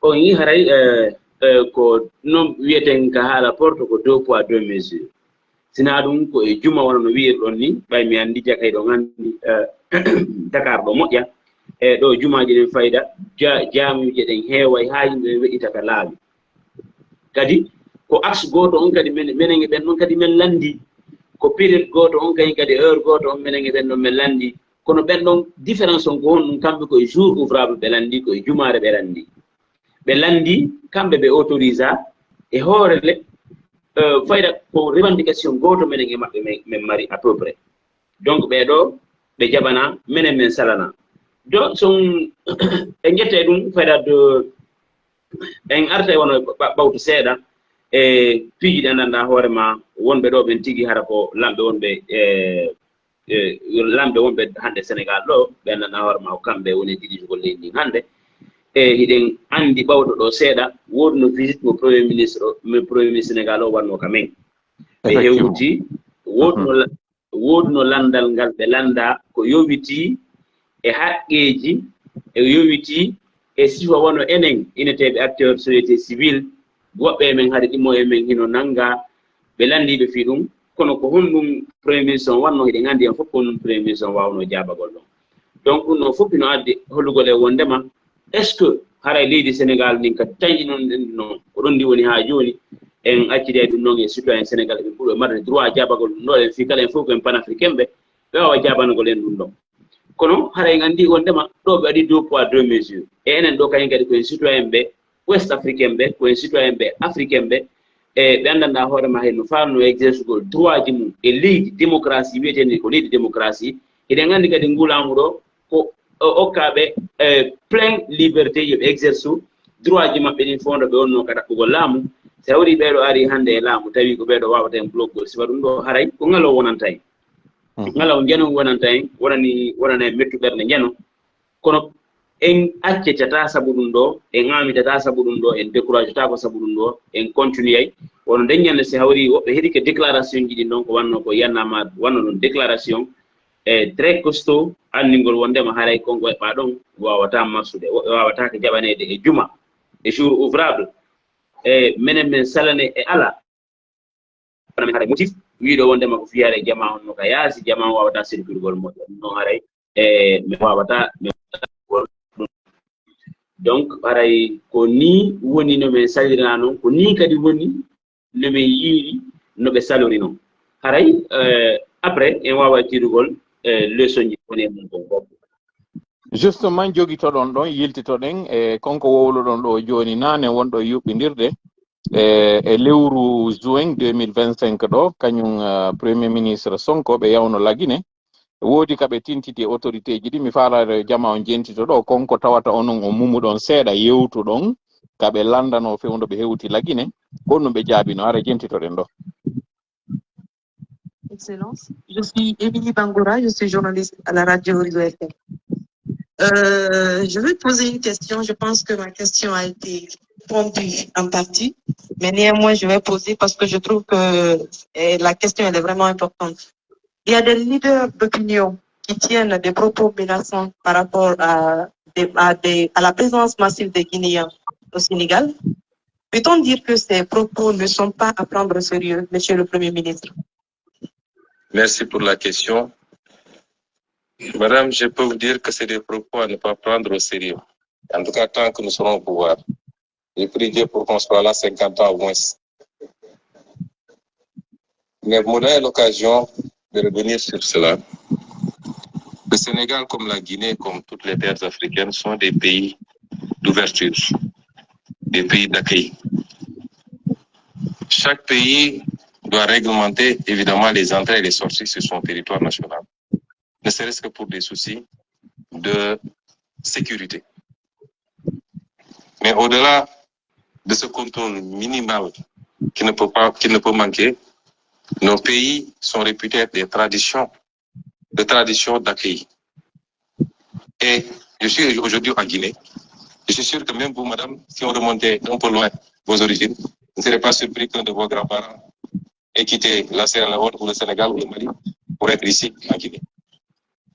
Speaker 2: on yi haray ko noon wiyeten ka haala porte ko 2 poids 2 mesures sina ɗum ko e juma wona no wiyirɗon ni ɓay mi andi jakay ɗo gandi Dakar ɗo moƴƴa e ɗo jumaji ɗen fayda jaamuje ɗen heeway ha yimɓe weɗita ka laaɓi kadi ko axe goto on kadi menen e ɓen ɗon kadi men landi ko période goto on kadi heure goto on menen e ɓen ɗon men landi kono ɓen ɗon différence on ko hon ɗum kamɓe koye jour ouvrable ɓe landi koye jumare ɓe landi ɓe landi kamɓe ɓe autorisa e hoorele fayda ko revendication goto menen e maɓɓe men mari à peu près donc ɓeɗo ɓe jaɓana menen men salana do son e jette ɗum fayda de en arta e wono ɓawtu seeɗa e piiji ɗe anndanɗa hoorema wonɓe ɗo ɓen tigi hara ko lamɓe wonɓe lamɓe wonɓe hannde Sénégal ɗo ɓe anndanɗa hoorema ko kamɓe woni dirigugol leydi ndin hannde e hiɗen anndi ɓawɗo ɗo seeɗa woodi no visite mo premier ministre Sénégal o wanno ka men ɓe hewti woodi no landal ngal ɓe landa ko yowiti e haqqeji e yowiti e sifa wono enen ineteɓe acteur société civile woɓɓe men haade ɗimmo e men hino nanga ɓe landiɓe fi ɗum kono ko honɗum premier ministre on wanno hiɗen anndi en fof ko honɗum premier ministre on wawno jabagol ɗon donc ɗum ɗon fof no addi hollugol e wondema est ce que haray leydi Sénégal ndin kadi tañƴinoɗen noon ko ɗon ndi woni ha joni en accide ɗum noon e citoyen Sénégal ɓe ɓuuri marde droit jabagol ɗum ɗo en fi kala en fof koen panafricain ɓe wawa jabanogol en ɗum ɗon kono haray en anndi wondema ɗo ɓe waɗi 2 poids 2 mesures e enen ɗo kañum kadi koyen citoyen ɓe ouest africain ɓe koyen citoyen ɓe africain ɓe e ɓe anndanɗa hoorema hen no falno exercegol droit ji mum e leydi démocratie wiyetende ko leydi démocratie eden andi kadi ngulamu do ko okabe plein liberté yo exerce droit ji mabbe din fondo be wonno kada ko laamu tawri beedo ari hande laamu tawi ko beedo wawata en bloggol si wadum do haray ko ngalo wonantay ngalaw jeno wonantay wonane mettu berne jeno kono en accetata sabu dum do en ngamitata sabu dum do en décourage ta ko sabu dum do en continue wono deññande si hawri wobbe hedi ke déclaration ji din non ko wanno ko yannama wanno non déclaration très costaud andingol wondema haray kongo ba don wawata marsude wawata ke jabanede e juma e jour ouvrable menen men salane e ala mi haray motif wiido wondema ko fiare jama on no ka yaasi jama wawata circulgol mo no haray mi wawata donc haray ko ni woni no men salirina non ko ni kadi woni no men yiri no be salori non haray après en wawa tirugol leçon ji woni mon ko
Speaker 1: justement jogitoɗon ɗon yiltitoɗen e konko wowluɗon ɗo joni nane wonɗo yuɓɓidirde e lewru juin 2025 ɗo kañum premier ministre Sonko ɓe yawno Laguine woodi kaɓe tintiti autorité ji ɗi mi faala jama on jentito ɗo konko tawata onon o mumuɗon seeɗa yewtuɗon kaɓe landano fewndo ɓe hewti Laguine gonno ɓe jaabino ara jentitoɗen ɗo.
Speaker 5: Excellence, je suis Émilie Bangoura, je suis journaliste à la radio Horizon FM. Je vais poser une question. Je pense que ma question a été répondue en partie, mais néanmoins, je vais poser parce que je trouve que la question elle est vraiment importante. Il y a des leaders d'opinion qui tiennent des propos menaçants par rapport à la présence massive des Guinéens au Sénégal. Peut-on dire que ces propos ne sont pas à prendre au sérieux, Monsieur le Premier ministre?
Speaker 6: Merci pour la question. Madame, je peux vous dire que c'est des propos à ne pas prendre au sérieux. En tout cas, tant que nous serons au pouvoir. Je prie Dieu pour qu'on soit là 50 ans au moins. Mais vous avez l'occasion de revenir sur cela. Le Sénégal, comme la Guinée, comme toutes les terres africaines, sont des pays d'ouverture, des pays d'accueil. Chaque pays doit réglementer évidemment les entrées et les sorties sur son territoire national, ne serait-ce que pour des soucis de sécurité. Mais au-delà de ce contrôle minimal qui ne peut manquer, nos pays sont réputés être des traditions d'accueil. Et je suis aujourd'hui en Guinée. Je suis sûr que même vous, madame, si on remontait un peu loin vos origines, vous ne serez pas surpris qu'un de vos grands-parents ait quitté la Sierra Leone ou le Sénégal ou le Mali pour être ici en Guinée.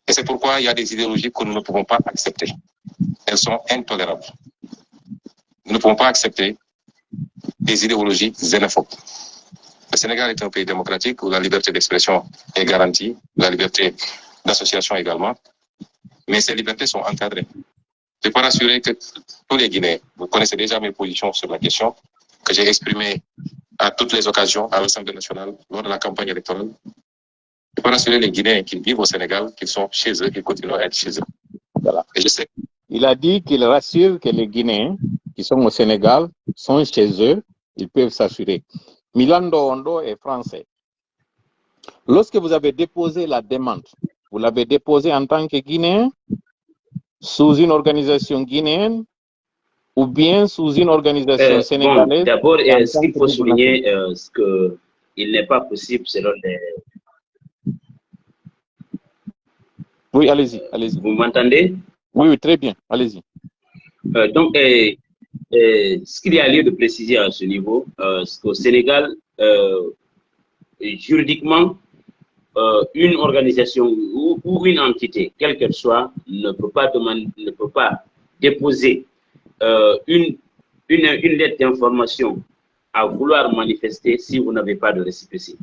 Speaker 6: Et c'est pourquoi il y a des idéologies que nous ne pouvons pas accepter. Elles sont intolérables. Nous ne pouvons pas accepter des idéologies xénophobes. Le Sénégal est un pays démocratique où la liberté d'expression est garantie, la liberté d'association également, mais ces libertés sont encadrées. Je peux rassurer que tous les Guinéens, vous connaissez déjà mes positions sur la question, que j'ai exprimées à toutes les occasions à l'Assemblée nationale lors de la campagne électorale. Je peux rassurer les Guinéens qui vivent au Sénégal, qu'ils sont chez eux, qu'ils continuent à être chez eux.
Speaker 1: Voilà.
Speaker 6: Et je sais.
Speaker 1: Il a dit qu'il rassure que les Guinéens qui sont au Sénégal sont chez eux, ils peuvent s'assurer. Milando Ondo est français. Lorsque vous avez déposé la demande, vous l'avez déposée en tant que Guinéen, sous une organisation guinéenne ou bien sous une organisation sénégalaise?
Speaker 2: Bon, d'abord, ce qu'il faut souligner, c'est qu'il n'est pas possible selon les...
Speaker 1: Oui, allez-y, allez-y.
Speaker 2: Vous m'entendez?
Speaker 1: Oui, oui, très bien, allez-y.
Speaker 2: Donc, ce qu'il y a lieu de préciser à ce niveau, c'est qu'au Sénégal, juridiquement, une organisation ou une entité, quelle qu'elle soit, ne peut pas déposer une lettre d'information à vouloir manifester si vous n'avez pas de récépissé.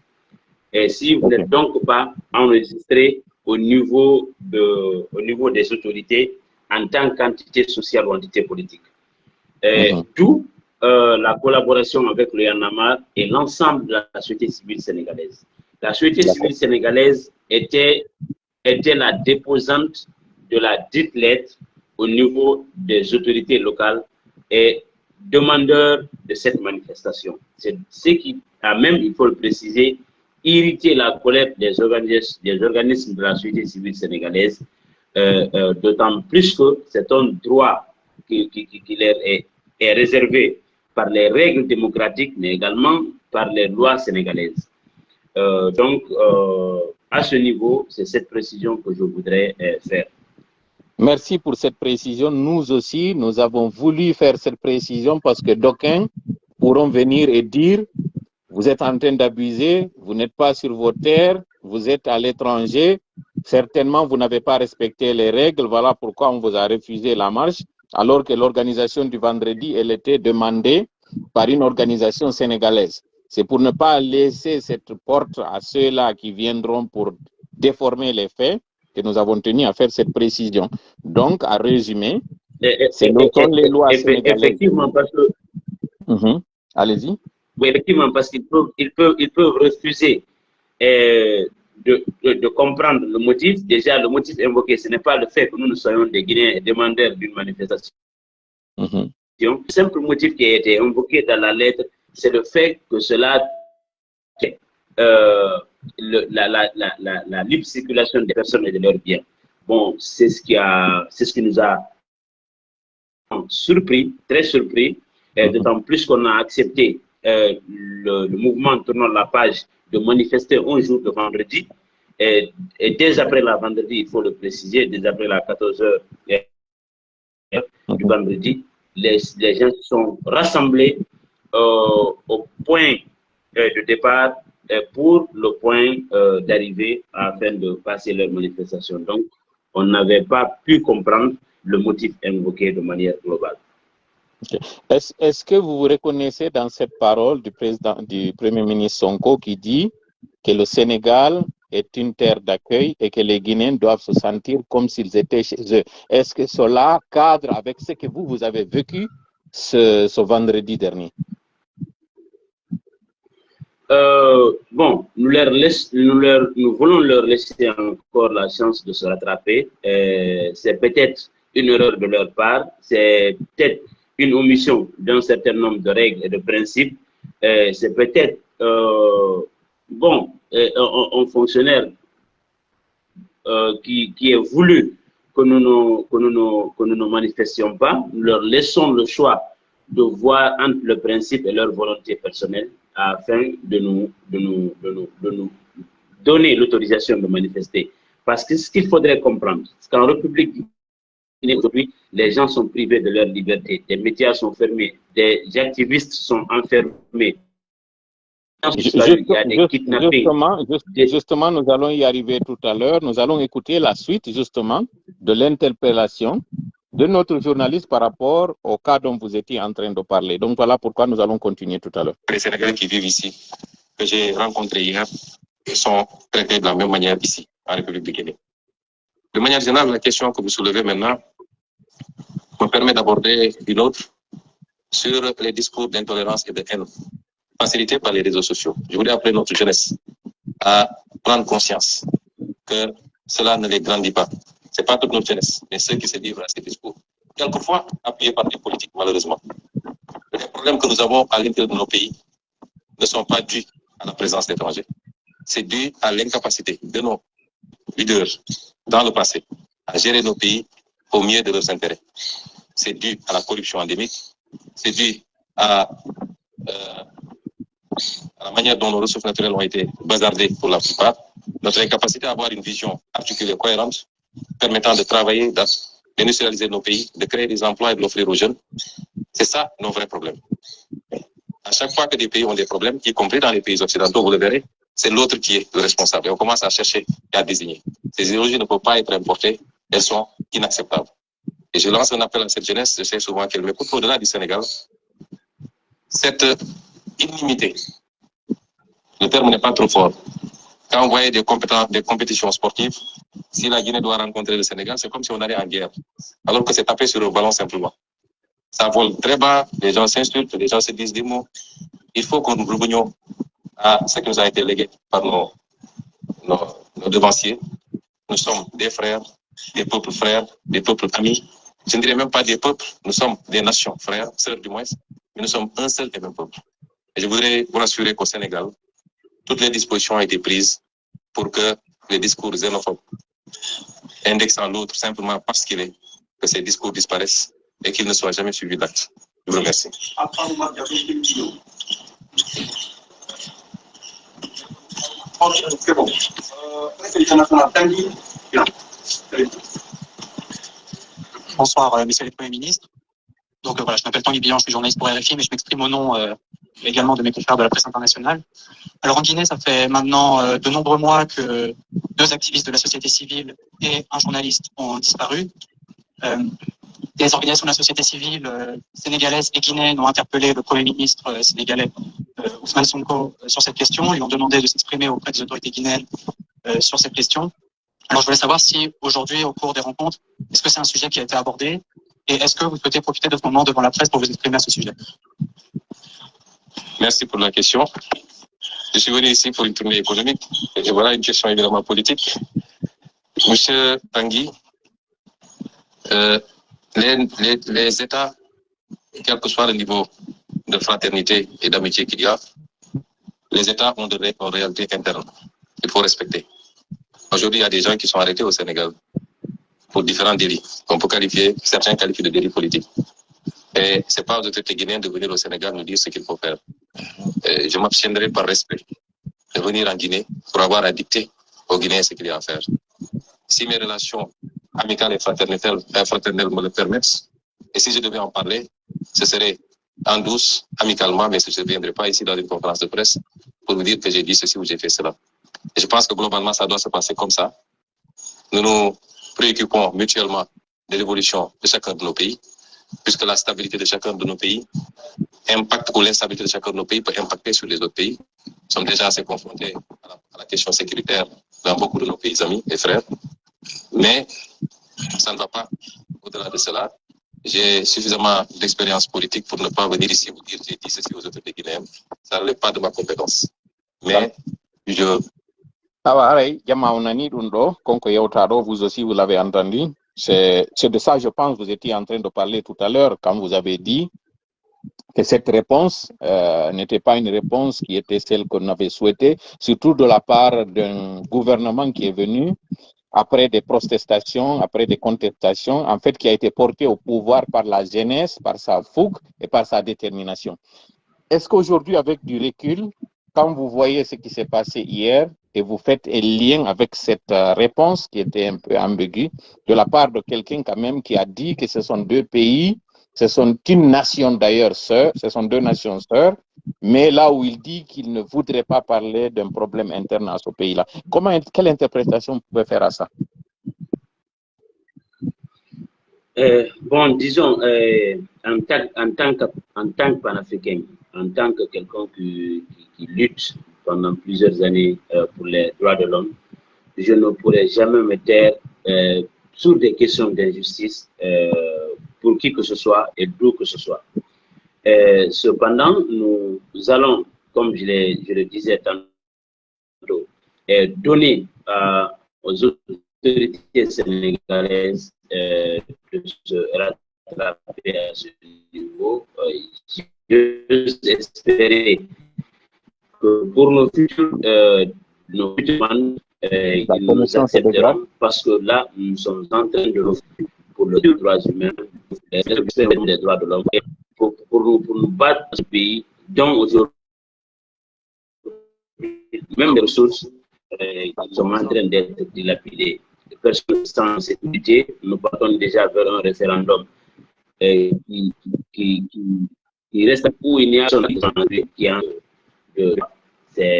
Speaker 2: Et si vous n'êtes donc pas enregistré au niveau des autorités en tant qu'entité sociale ou entité politique. D'où la collaboration avec le Y'en a marre et l'ensemble de la société civile sénégalaise. La société civile sénégalaise était la déposante de la dite lettre au niveau des autorités locales et demandeur de cette manifestation. C'est ce qui a même, il faut le préciser, irriter la colère des organismes de la société civile sénégalaise, d'autant plus que c'est un droit qui leur est réservé par les règles démocratiques, mais également par les lois sénégalaises. Donc, à ce niveau, c'est cette précision que je voudrais faire.
Speaker 1: Merci pour cette précision. Nous aussi, nous avons voulu faire cette précision parce que d'aucuns pourront venir et dire vous êtes en train d'abuser, vous n'êtes pas sur vos terres, vous êtes à l'étranger, certainement vous n'avez pas respecté les règles, voilà pourquoi on vous a refusé la marche, alors que l'organisation du vendredi, elle était demandée par une organisation sénégalaise. C'est pour ne pas laisser cette porte à ceux-là qui viendront pour déformer les faits que nous avons tenu à faire cette précision. Donc, à résumer, c'est les lois sénégalaises.
Speaker 2: Effectivement, parce que...
Speaker 1: Allez-y.
Speaker 2: Oui, effectivement, parce qu'ils peuvent refuser de comprendre le motif. Déjà, le motif invoqué, ce n'est pas le fait que nous soyons des Guinéens demandeurs d'une manifestation. Le simple motif qui a été invoqué dans la lettre, c'est le fait que cela la libre circulation des personnes et de leurs biens. Bon, c'est ce qui nous a surpris, très surpris, d'autant plus qu'on a accepté le mouvement tournant la page de manifester un jour de vendredi. Et dès après la vendredi, il faut le préciser, dès après la 14h du vendredi, les gens sont rassemblés au point de départ pour le point d'arrivée afin de passer leur manifestation. Donc, on n'avait pas pu comprendre le motif invoqué de manière globale.
Speaker 1: Okay. Est-ce que vous vous reconnaissez dans cette parole du Premier ministre Sonko qui dit que le Sénégal est une terre d'accueil et que les Guinéens doivent se sentir comme s'ils étaient chez eux? Est-ce que cela cadre avec ce que vous avez vécu ce vendredi dernier?
Speaker 2: Bon, nous voulons leur laisser encore la chance de se rattraper. C'est peut-être une erreur de leur part, c'est peut-être une omission d'un certain nombre de règles et de principes. C'est peut-être un fonctionnaire qui est voulu que nous ne manifestions pas. Nous leur laissons le choix de voir entre le principe et leur volonté personnelle afin de nous donner l'autorisation de manifester. Parce que ce qu'il faudrait comprendre, c'est qu'en République Guinée, aujourd'hui, les gens sont privés de leur liberté, des médias sont fermés, des activistes sont enfermés.
Speaker 1: Justement, nous allons y arriver tout à l'heure. Nous allons écouter la suite, justement, de l'interpellation de notre journaliste par rapport au cas dont vous étiez en train de parler. Donc, voilà pourquoi nous allons continuer tout à l'heure.
Speaker 6: Les Sénégalais qui vivent ici, que j'ai rencontrés hier, sont traités de la même manière ici, en République de Guinée. De manière générale, la question que vous soulevez maintenant me permet d'aborder une autre sur les discours d'intolérance et de haine facilités par les réseaux sociaux. Je voudrais appeler notre jeunesse à prendre conscience que cela ne les grandit pas. Ce n'est pas toute notre jeunesse, mais ceux qui se livrent à ces discours, quelquefois appuyés par des politiques, malheureusement. Les problèmes que nous avons à l'intérieur de nos pays ne sont pas dus à la présence d'étrangers. C'est dû à l'incapacité de nos leaders dans le passé à gérer nos pays au mieux de leurs intérêts. C'est dû à la corruption endémique, c'est dû à la manière dont nos ressources naturelles ont été bazardées pour la plupart, notre incapacité à avoir une vision articulée, cohérente, permettant de travailler, d'industrialiser nos pays, de créer des emplois et de l'offrir aux jeunes. C'est ça nos vrais problèmes. À chaque fois que des pays ont des problèmes, y compris dans les pays occidentaux, vous le verrez, c'est l'autre qui est le responsable. Et on commence à chercher et à désigner. Ces idéologies ne peuvent pas être importées, elles sont inacceptables. Et je lance un appel à cette jeunesse, je sais souvent qu'elle m'écoute au-delà du Sénégal. Cette inimité, le terme n'est pas trop fort. Quand on voyait des compétitions sportives, si la Guinée doit rencontrer le Sénégal, c'est comme si on allait en guerre, alors que c'est tapé sur le ballon simplement. Ça vole très bas, les gens s'insultent, les gens se disent des mots. Il faut que nous revenions à ce qui nous a été légué par nos devanciers. Nous sommes des frères, des peuples amis. Je ne dirais même pas des peuples, nous sommes des nations, frères, sœurs du moins, mais nous sommes un seul et même peuple. Et je voudrais vous rassurer qu'au Sénégal, toutes les dispositions ont été prises pour que les discours xénophobes indexant l'autre simplement parce qu'il est, que ces discours disparaissent et qu'ils ne soient jamais suivis d'actes. Je vous remercie.
Speaker 7: C'est bon.
Speaker 8: Bonsoir, monsieur le Premier ministre. Donc voilà, je m'appelle Tanguy Bilan, je suis journaliste pour RFI, mais je m'exprime au nom également de mes confrères de la presse internationale. Alors en Guinée, ça fait maintenant de nombreux mois que 2 activistes de la société civile et un journaliste ont disparu. Des organisations de la société civile sénégalaise et guinéenne ont interpellé le Premier ministre sénégalais Ousmane Sonko sur cette question. Ils ont demandé de s'exprimer auprès des autorités guinéennes sur cette question. Alors je voulais savoir si aujourd'hui, au cours des rencontres, est-ce que c'est un sujet qui a été abordé et est-ce que vous souhaitez profiter de ce moment devant la presse pour vous exprimer à ce sujet?
Speaker 6: Merci pour la question. Je suis venu ici pour une tournée économique et voilà une question évidemment politique. Monsieur Tanguy, les États, quel que soit le niveau de fraternité et d'amitié qu'il y a, les États ont des réalités internes qu'il faut respecter. Aujourd'hui, il y a des gens qui sont arrêtés au Sénégal pour différents délits, qu'on peut qualifier, certains qualifient de délits politiques. Et ce n'est pas aux autorités guinéennes de venir au Sénégal nous dire ce qu'il faut faire. Je m'abstiendrai par respect de venir en Guinée pour avoir à dicter aux Guinéens ce qu'il y a à faire. Si mes relations amicales et fraternelles me le permettent, et si je devais en parler, ce serait en douce, amicalement, mais je ne viendrai pas ici dans une conférence de presse pour vous dire que j'ai dit ceci ou j'ai fait cela. Et je pense que globalement, ça doit se passer comme ça. Nous nous préoccupons mutuellement de l'évolution de chacun de nos pays, puisque la stabilité de chacun de nos pays impacte, ou l'instabilité de chacun de nos pays peut impacter sur les autres pays. Nous sommes déjà assez confrontés à la question sécuritaire dans beaucoup de nos pays amis et frères. Mais ça ne va pas au-delà de cela. J'ai suffisamment d'expérience politique pour ne pas venir ici vous dire j'ai dit ceci aux autorités guinéennes. Ça ne relève pas de ma compétence. Mais je...
Speaker 1: Vous aussi, vous l'avez entendu. C'est de ça, je pense, vous étiez en train de parler tout à l'heure quand vous avez dit que cette réponse n'était pas une réponse qui était celle qu'on avait souhaitée, surtout de la part d'un gouvernement qui est venu après des protestations, après des contestations, en fait, qui a été porté au pouvoir par la jeunesse, par sa fougue et par sa détermination. Est-ce qu'aujourd'hui, avec du recul, quand vous voyez ce qui s'est passé hier et vous faites un lien avec cette réponse qui était un peu ambiguë, de la part de quelqu'un quand même qui a dit que ce sont 2 pays, ce sont une nation d'ailleurs sœur, ce sont 2 nations sœurs, mais là où il dit qu'il ne voudrait pas parler d'un problème interne à ce pays-là. Quelle interprétation vous pouvez faire à ça?
Speaker 2: Bon, disons, en tant que panafricain, en tant que quelqu'un qui lutte pendant plusieurs années pour les droits de l'homme, je ne pourrais jamais me taire sur des questions d'injustice pour qui que ce soit et d'où que ce soit. Cependant, nous allons, comme je le disais tantôt, donner aux autorités sénégalaises de se rattraper à ce niveau. J'ose espérer que pour nos futurs demandes, ils nous accepteront parce que là, nous sommes en train de nous pour les droits humains, les droits de l'homme, pour nous battre dans ce pays dont aujourd'hui, même les ressources sont en train d'être dilapidées. Les personnes sans sécurité, nous partons déjà vers un référendum qui reste où il n'y a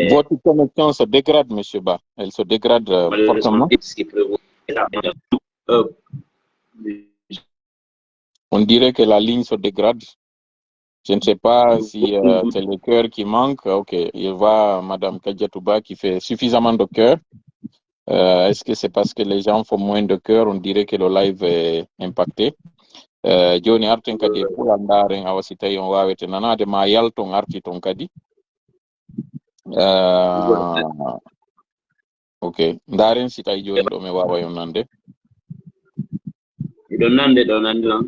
Speaker 1: Votre connexion se dégrade, M. Ba. Elle se dégrade fortement. On dirait que la ligne se dégrade. Je ne sais pas si c'est le cœur qui manque. Ok, il va Mme Kadiatouba qui fait suffisamment de cœur. Est-ce que c'est parce que les gens font moins de cœur? On dirait que le live est impacté. Joni arten kadi fulandaren awasi tawi on wawete nanade ma yalton arti ton kadi. Ok, ndaren si tawi joni ɗo mi wawa yon nande.
Speaker 2: Miɗon nande lan.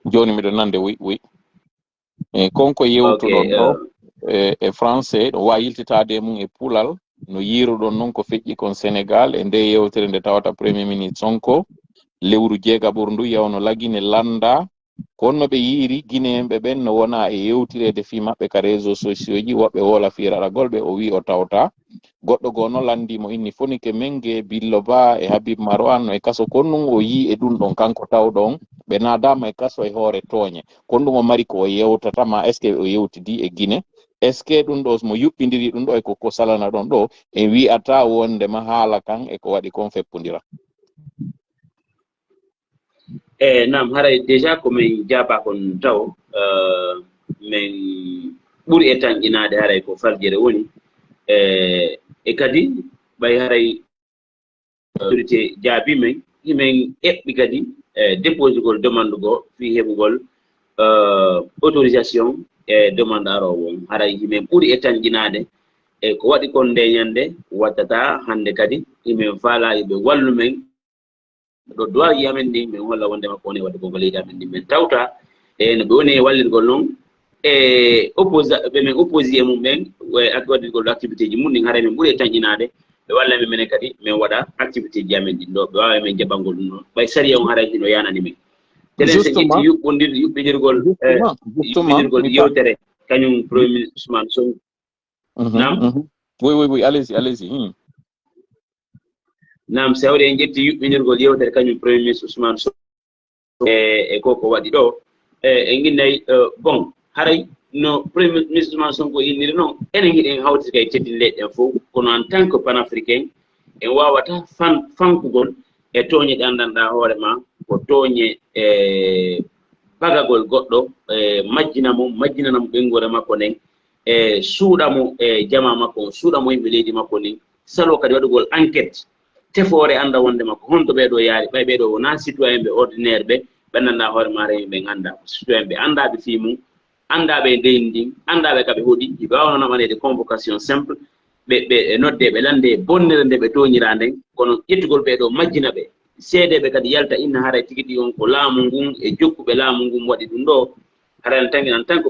Speaker 1: Joni miɗon nande oui. Konko yewtuɗon ɗo e français ɗo wawi yiltitade mum e pulal no yiruɗon noon ko feƴƴi kon Sénégal e nde yewtere nde tawata premier ministre Sonko lewru jeegaɓor ndu yawno lagine landa kono ɓe yiiri guinéenɓe ɓen no wona e yewtirede fi maɓɓe ka réseau sociaux ji woɓɓe wola firaragol ɓe o wi o tawta goɗɗo goo noon landimo inni Fonike Mengue Billo Ba e Habib Marwan no e kaso konnum o yi e ɗum ɗon kanko tawɗon ɓe nadama e kaso e hoore tooñe kon ɗum o mari ko o yewtatama est ce que o yewtidi e Guinée est ce que ɗum ɗo mo yuɓɓidiri ɗum ɗo e koko salana ɗon ɗo en wi'ata wondema haala kan e ko waɗi kon feppodira.
Speaker 2: Nam haray déjà ko min jaaba kon taw min ɓuri e tanƴinade haray ko faljere woni e kadi ɓay haray autorité jaabi men himen eɓɓi kadi déposé gol demande go fi heɓugol autorisation e demande arowo on haray himen ɓuri e tanƴinade e ko waɗi kon nde ñande wattata hande kadi himen faala yoɓe wallu men ɗo dowi yamen ndi min holla wondema ko woni wadde ko leydi amen ndi min tawta e no ɓe woni e wallirgol noon e ɓe min opposé mum ɓen waɗirgol activité ji mum ɗin haara min ɓuuri e tañƴinade ɓe walla min minen kadi min waɗa activité ji amen ɗin ɗo ɓe wawi min jaɓangol ɗum noon ɓay saria on haara hino yanani min tenen so ƴetti yuɓɓidirgol yewtere kañum premier ministre Ousmane Sonko nam
Speaker 1: oui allez-y
Speaker 2: nam sawde en ƴetti yuɓɓinirgol yewtere kañum premier ministre Ousmane Sonko e koko waɗi ɗo en guinnayi bon haray no premier ministre Ousmane Sonko inniri noon enen hiɗen hawti kay teddin leyɗen fof kono en tant que panafricain en wawata fankugol e tooñe ɗe andanɗa hoorema ko tooñe bagagol goɗɗo majjinanamo ɓengore makko nden e suuɗamo e jama makko suuɗamo yimɓe leydi makko nden salo kadi waɗugol enquête tefoore anda wonde makko honto ɓeɗo yaari ɓay ɓeɗo wona citoyen ɓe ordinaire ɓe ɓennanɗa hoore ma rewi ɓe ganda citoyen ɓe andaɓe fi mum andaɓe e leydi ndin andaɓe kaɓe hooɗi ɓe wawno namanede convocation simple ɓe nodde ɓe lande bonnere nde ɓe toñira nden kono ƴettugol ɓeɗo majjina ɓe seedeɓe kadi yalta inna haara tigi ɗi on ko laamu ngun e jokkuɓe laamu ngun waɗi ɗum ɗo haara en tan en tant que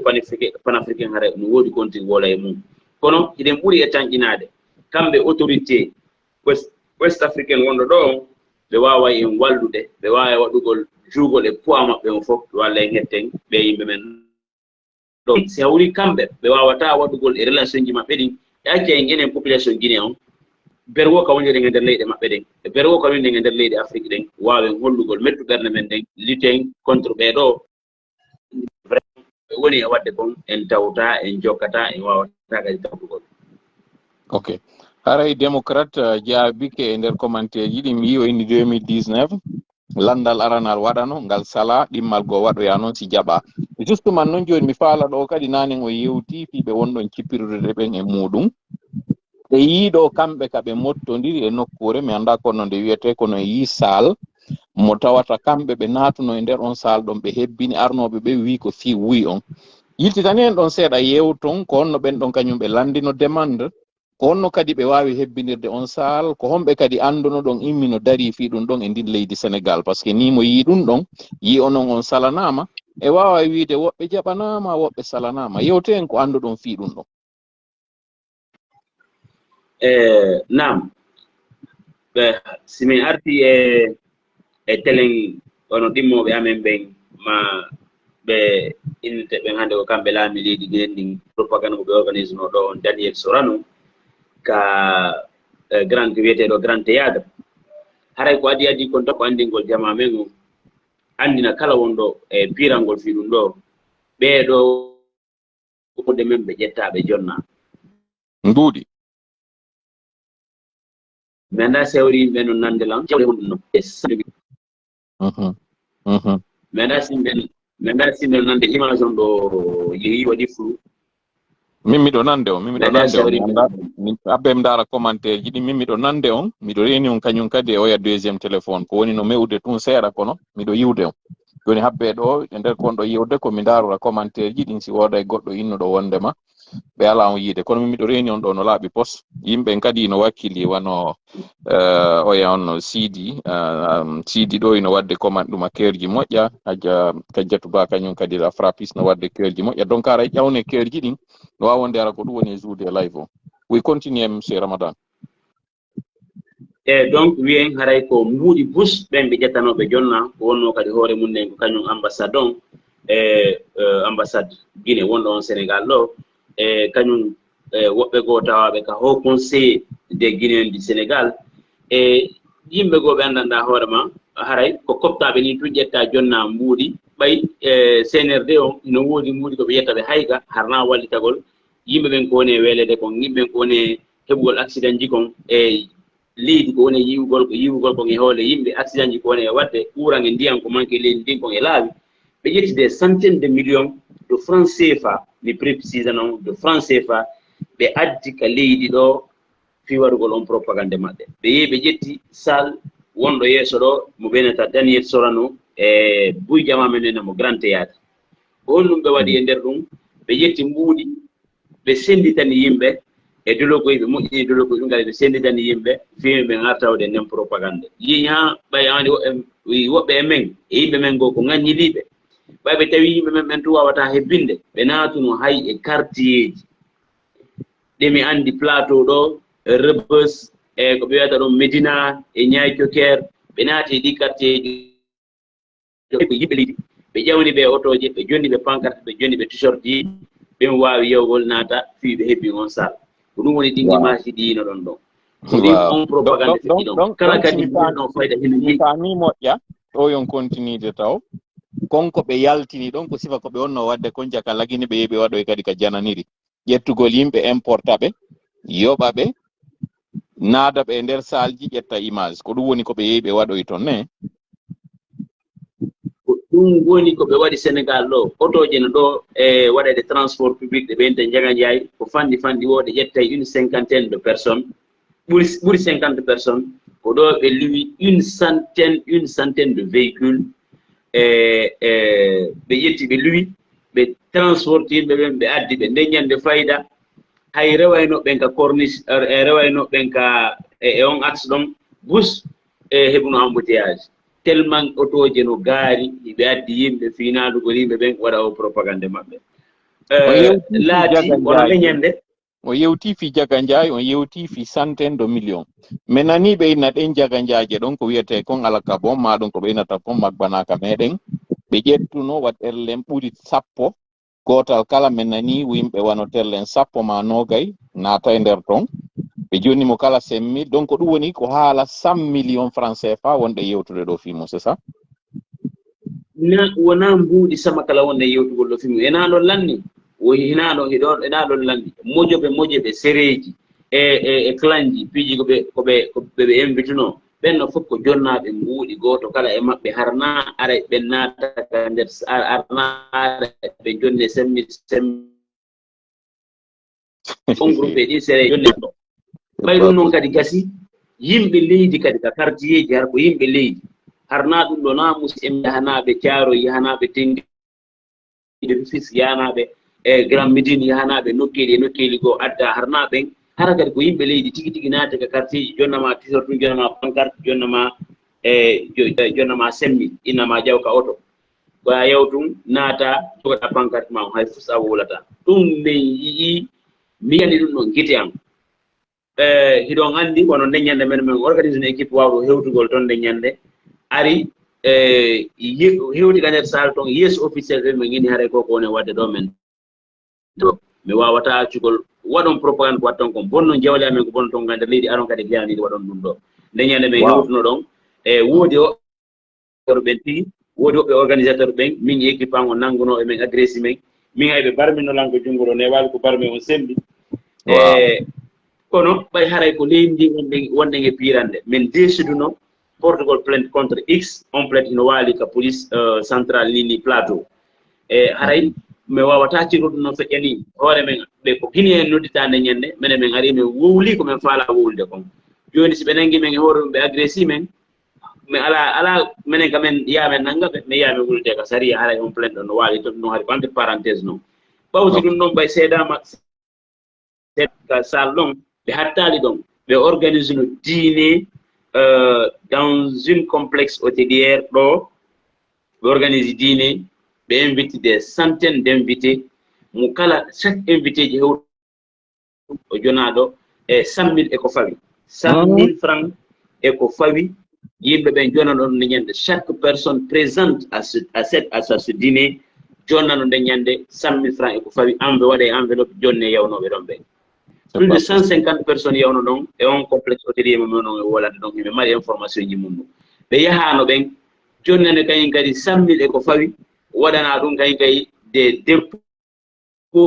Speaker 2: panafricain haara no woodi konti wola e mum kono hiɗen ɓuuri e tanƴinade kamɓe autorité west africaine wonɗo ɗo ɓe wawa en wallude ɓe wawa waɗugol jugol e poids maɓɓe on fof ɓe walla en hetten ɓe yimɓe men ɗon si hawri kamɓe ɓe wawata waɗugol e relation ji maɓɓe ɗin e acca en enen population Guinée on berwo ka wonjoɗen e nder leyɗe maɓɓe ɗen e berwo ka wonjoɗen e nder leyɗe Afrique ɗen wawen hollugol mettu ɓerde men ɗen lutten contre ɓeɗo vraiment ɓe woni e wadde kon en tawta en jokkata en wawata kadi tawtugol.
Speaker 1: Ok. Haray démocrate jaabike e nder commentaire ji ɗi mi yi o inni 2019 landal aranal waɗano ngal sala ɗimmal go waɗoya noon si jaɓa justement noon joni mi faala ɗo kadi nanen o yewti fiɓe wonɗon cippirde ɓen e muɗum ɓe yiiɗo kamɓe ka ɓe mottodiri e nokkure mi anda kono nde wiyete kono yi sal mo tawata kamɓe ɓe natuno e nder on sal ɗon ɓe hebbini arnoɓe ɓe wi ko fi wuy on yiltitani en ɗon seeɗa yewton ko honno ɓen ɗon kañum ɓe landino demande ko honno kadi ɓe wawi hebbinirde on sal ko homɓe kadi anduno ɗon immi no dari fi ɗum ɗon e ndin leydi Sénégal par ce que ni mo yi ɗum ɗon yi onon on salanama e wawa wiide woɓɓe jaɓanama woɓɓe salanama yewte en ko anduɗon fi ɗum ɗon.
Speaker 2: Nam simin arti e telen ono ɗimmoɓe amen ɓen ma ɓe innete ɓen hannde ko kamɓe laami leydi Guinée ndin propagande mo ɓe organise no ɗo on Daniel Sorano ka grand wiyeteɗo grand théâtre haray ko adi kon tako andingol jama men o andina kala wonɗo e pirangol fi ɗum ɗo ɓeɗo de men ɓe ƴettaɓe jonna
Speaker 1: nduuɗi
Speaker 2: mi anda sewri yimɓe noon nande lan jawɗe won ɗum noon mi anda simɓe nande image on ɗo yeehi waɗi flou
Speaker 1: min miɗo nande on abbe mi dara commentaire ji ɗi min miɗo nande on miɗo reni on kañum kadi e oya deuxiéme téléphone ko woni no mewde tun seeɗa kono miɗo yiwde on joni habbe ɗo e nder kon ɗo yiwde ko mi darora commentaire ji ɗin si woda e goɗɗo innuɗo wondema be ala on yide kono mi do réunion do no laabi pos yimbe kadi no wakkili wano o ya on CD do ino wadde commande duma kerji moƴƴa aja kajjatu ba kanyum kadi la frappis no wadde kerji moƴƴa donc ara ƴawne kerji din no wawonde ara ko dum woni jourde live o we continue monsieur Ramadan
Speaker 2: donc wien haray ko mbuudi bus ben be jettanobe jonna ko wonno kadi hoore mun nen ko kanyum ambassadeur ambassade Guinée wonɗo on Sénégal ɗo kañum woɓɓe goo tawaɓe ka haut conseil des Guinéens du Sénégal yimɓe goo ɓe anndanɗa hoorema haray ko koptaɓe ni tu ƴetta jonna mbuuɗi ɓay CNRD o no woodi mbuuɗi koɓe ƴetta ɓe hayga harna wallitagol yimɓe ɓen ko woni welede kon yimɓe ɓen ko woni heɓugol accident ji kon leydi ko woni yiwugol kon e hoole yimɓe accident ji ko woni e wadde ɓuuran e ndiyan ko manque leydi ndin kon e laawi ɓe ƴetti des centaines de millions de francs CFA mi précise non de francs CFA ɓe addi ka leydi ɗo fi waɗugol on propagande maɓɓe ɓe yehi ɓe ƴetti salle wonɗo yeeso ɗo mo ɓenata Daniel Sorano e Buy Jama men mo Grand Théâtre on ɗum ɓe waɗi e nder ɗum ɓe ƴetti mbuuɗi ɓe senditani yimɓe e dologoy ɓe moƴƴini dologoy ɗum ngari ɓe senditani yimɓe fimi ɓe gartawde nden propagande yi ha ɓay ani woɓɓe e men e yimɓe men go ko ŋaññiliɓe ɓay ɓe tawi yimɓe men ɓen tu wawata hebbinde ɓe naatuno hay e quartier ji ɗemi andi plateau ɗo Rebus e ko ɓe wiyata ɗon Médina e Niay Thioker ɓe naati ɗi quartier ji ko yimɓe leydi ɓe ƴawni ɓe otoje ɓe jonni ɓe pancarte ɓe jonni ɓe t-shirt ji ɓen wawi yewgol naata fi ɓe hebbi on sal ko ɗum woni ɗin image ɗino ɗon ɗon ko ɗin on propagande feƴƴi ɗon kala kadi ɗon fayda hino yi
Speaker 1: fami moƴƴa ɗo yon continuide taw konko ɓe yaltini ɗon ko sifa ko ɓe wonno wadde kon jaka lagini ɓe yeɓe waɗoy kadi ka jananiri ƴettugol yimɓe importa ɓe yoɓa ɓe naada ɓe nder salji ƴetta image ko ɗum woni ko ɓe yehi ɓe waɗoy toon ne
Speaker 2: ɗum woni ko ɓe waɗi Sénégal ɗo otoje no ɗo e waɗede transport public ɗe ɓeynte jaga jaay ko fanɗi fanɗi woɗe ƴettay une cinquantaine de personnes ɓuri 50 personnes ko ɗo ɓe luwi une centaine de véhicules ɓe ƴetti ɓe luwi ɓe transporte yimɓe ɓen ɓe addi ɓe ndeññande fayda hay rewayno ɓen ka corniche rewayno ɓen ka e on axe ɗon bus e heɓuno embouteillage tellement otoje no gaari ɓe addi yimɓe finaalugol yimɓe ɓen waɗa o propagande maɓɓe laati wono leñande
Speaker 1: o yewti fi jaga njaay on yewti fi centaine de millions mais nani ɓe ina ɗen jaga njaaje ɗon ko wiyete kon alaka bon maɗum ko ɓe inata kon magbanaka meɗen ɓe ƴettuno waɗerlen ɓuri 10 gotal kala men nani yimɓe wanoterlen 10 ma nogay naata e nder ton ɓe joni mo kala semmi donc ɗum woni ko haala 100 millions francs CFA wonɗe yewtude ɗo fimo c'est ça
Speaker 2: na wona mbuuɗi sama kala wonde yewtugol ɗo fimo ena ɗon lanni o hinaɗo hiɗo ena ɗon lanni mojoɓe séréji e clanji piiji koɓe invituno ɓenno fof ko jonnaɓe mbuuɗi goto kala e maɓɓe harna ara ɓe naataka nder arna ara ɓe jonde semmi on groupe ɗi séré jonne ɗo ɓay ɗum noon kadi gasi yimɓe leydi kadi ka quartier ji har ko yimɓe leydi harna ɗum ɗo namusi en yahanaɓe Thiaroye yahanaɓe Tengue Rufisque yahanaɓe e Grand Médine yahanaɓe nokkeli goo adda harnaɓen hara kadi ko yimɓe leydi tigi tigi naate ka quartier ji jonnama t-shirt jonnama pancarte jonnama semmi innama jawka oto ko a yewtum naata jogoɗa pancarte ma hay fus a wulata ɗum min yii mi yandi ɗum ɗon guite am hiɗon andi wono ndeññande men organise no équipe wawɗo hewtugol toon ndeññande ari hewti ka nder salle toon yeeso officiel ɓe min ini haare koko woni wadde ɗo men to mi wawata accugol waɗon propagande ko watton kon bonno jawle amen ko bonno ton gande leydi aron kadi biyaniɗi waɗon ɗum ɗo ndeññande men hewtuno ɗon e woodi oɓe ɓen tigi woodi woɓɓe organisateur ɓen min équipe an o nannguno emen agresi men min hayɓe barmino lanko jungo ɗo ne wawi ko barmi on sembi kono ɓay haray ko leydi ndi wonɗen e pirande min déciduno Portugal plainte contre X on plainte no waali ka police centrale ni plateau e haray mi wawata ciru ɗum noon feƴƴani hoore men ɓe ko Guinée en noddita nde ñande minen min ari min wowli komin faala wowlde kon joni si ɓe nangi men e hoore mum ɓe agresi men mi ala minen kamen yamen nanggaɓe mi yaami wulde ka sariya haray on plainte ɗo no waali to ɗum noon haari ko entre parenthèse noon ɓawti ɗum noon ɓay seedama cette salle long ɓe hattali ɗon ɓe organise no dîner dans une complexe hôtelière ɗo ɓe organise dîner ɓe invite des centaines d'invités mo kala chaque invité ji hewɗo o jonaɗo e 100 000 eko fawi 100 000 francs eko fawi yimɓe ɓen jonaɗo nde ñande chaque personne présente à ce dîner jonnano nde ñande 100 000 francs eko fawi waɗe enveloppe jonne yawnoɓe ɗon ɓe plus de 150 personnes yawno ɗon e on complexe hôtelier mo non e wolade ɗon yimɓe mari information ji mum ɗum ɓe yahano ɓen jonnane kañum kadi 100 000 eko fawi waɗana ɗum kañum kadi des dépôts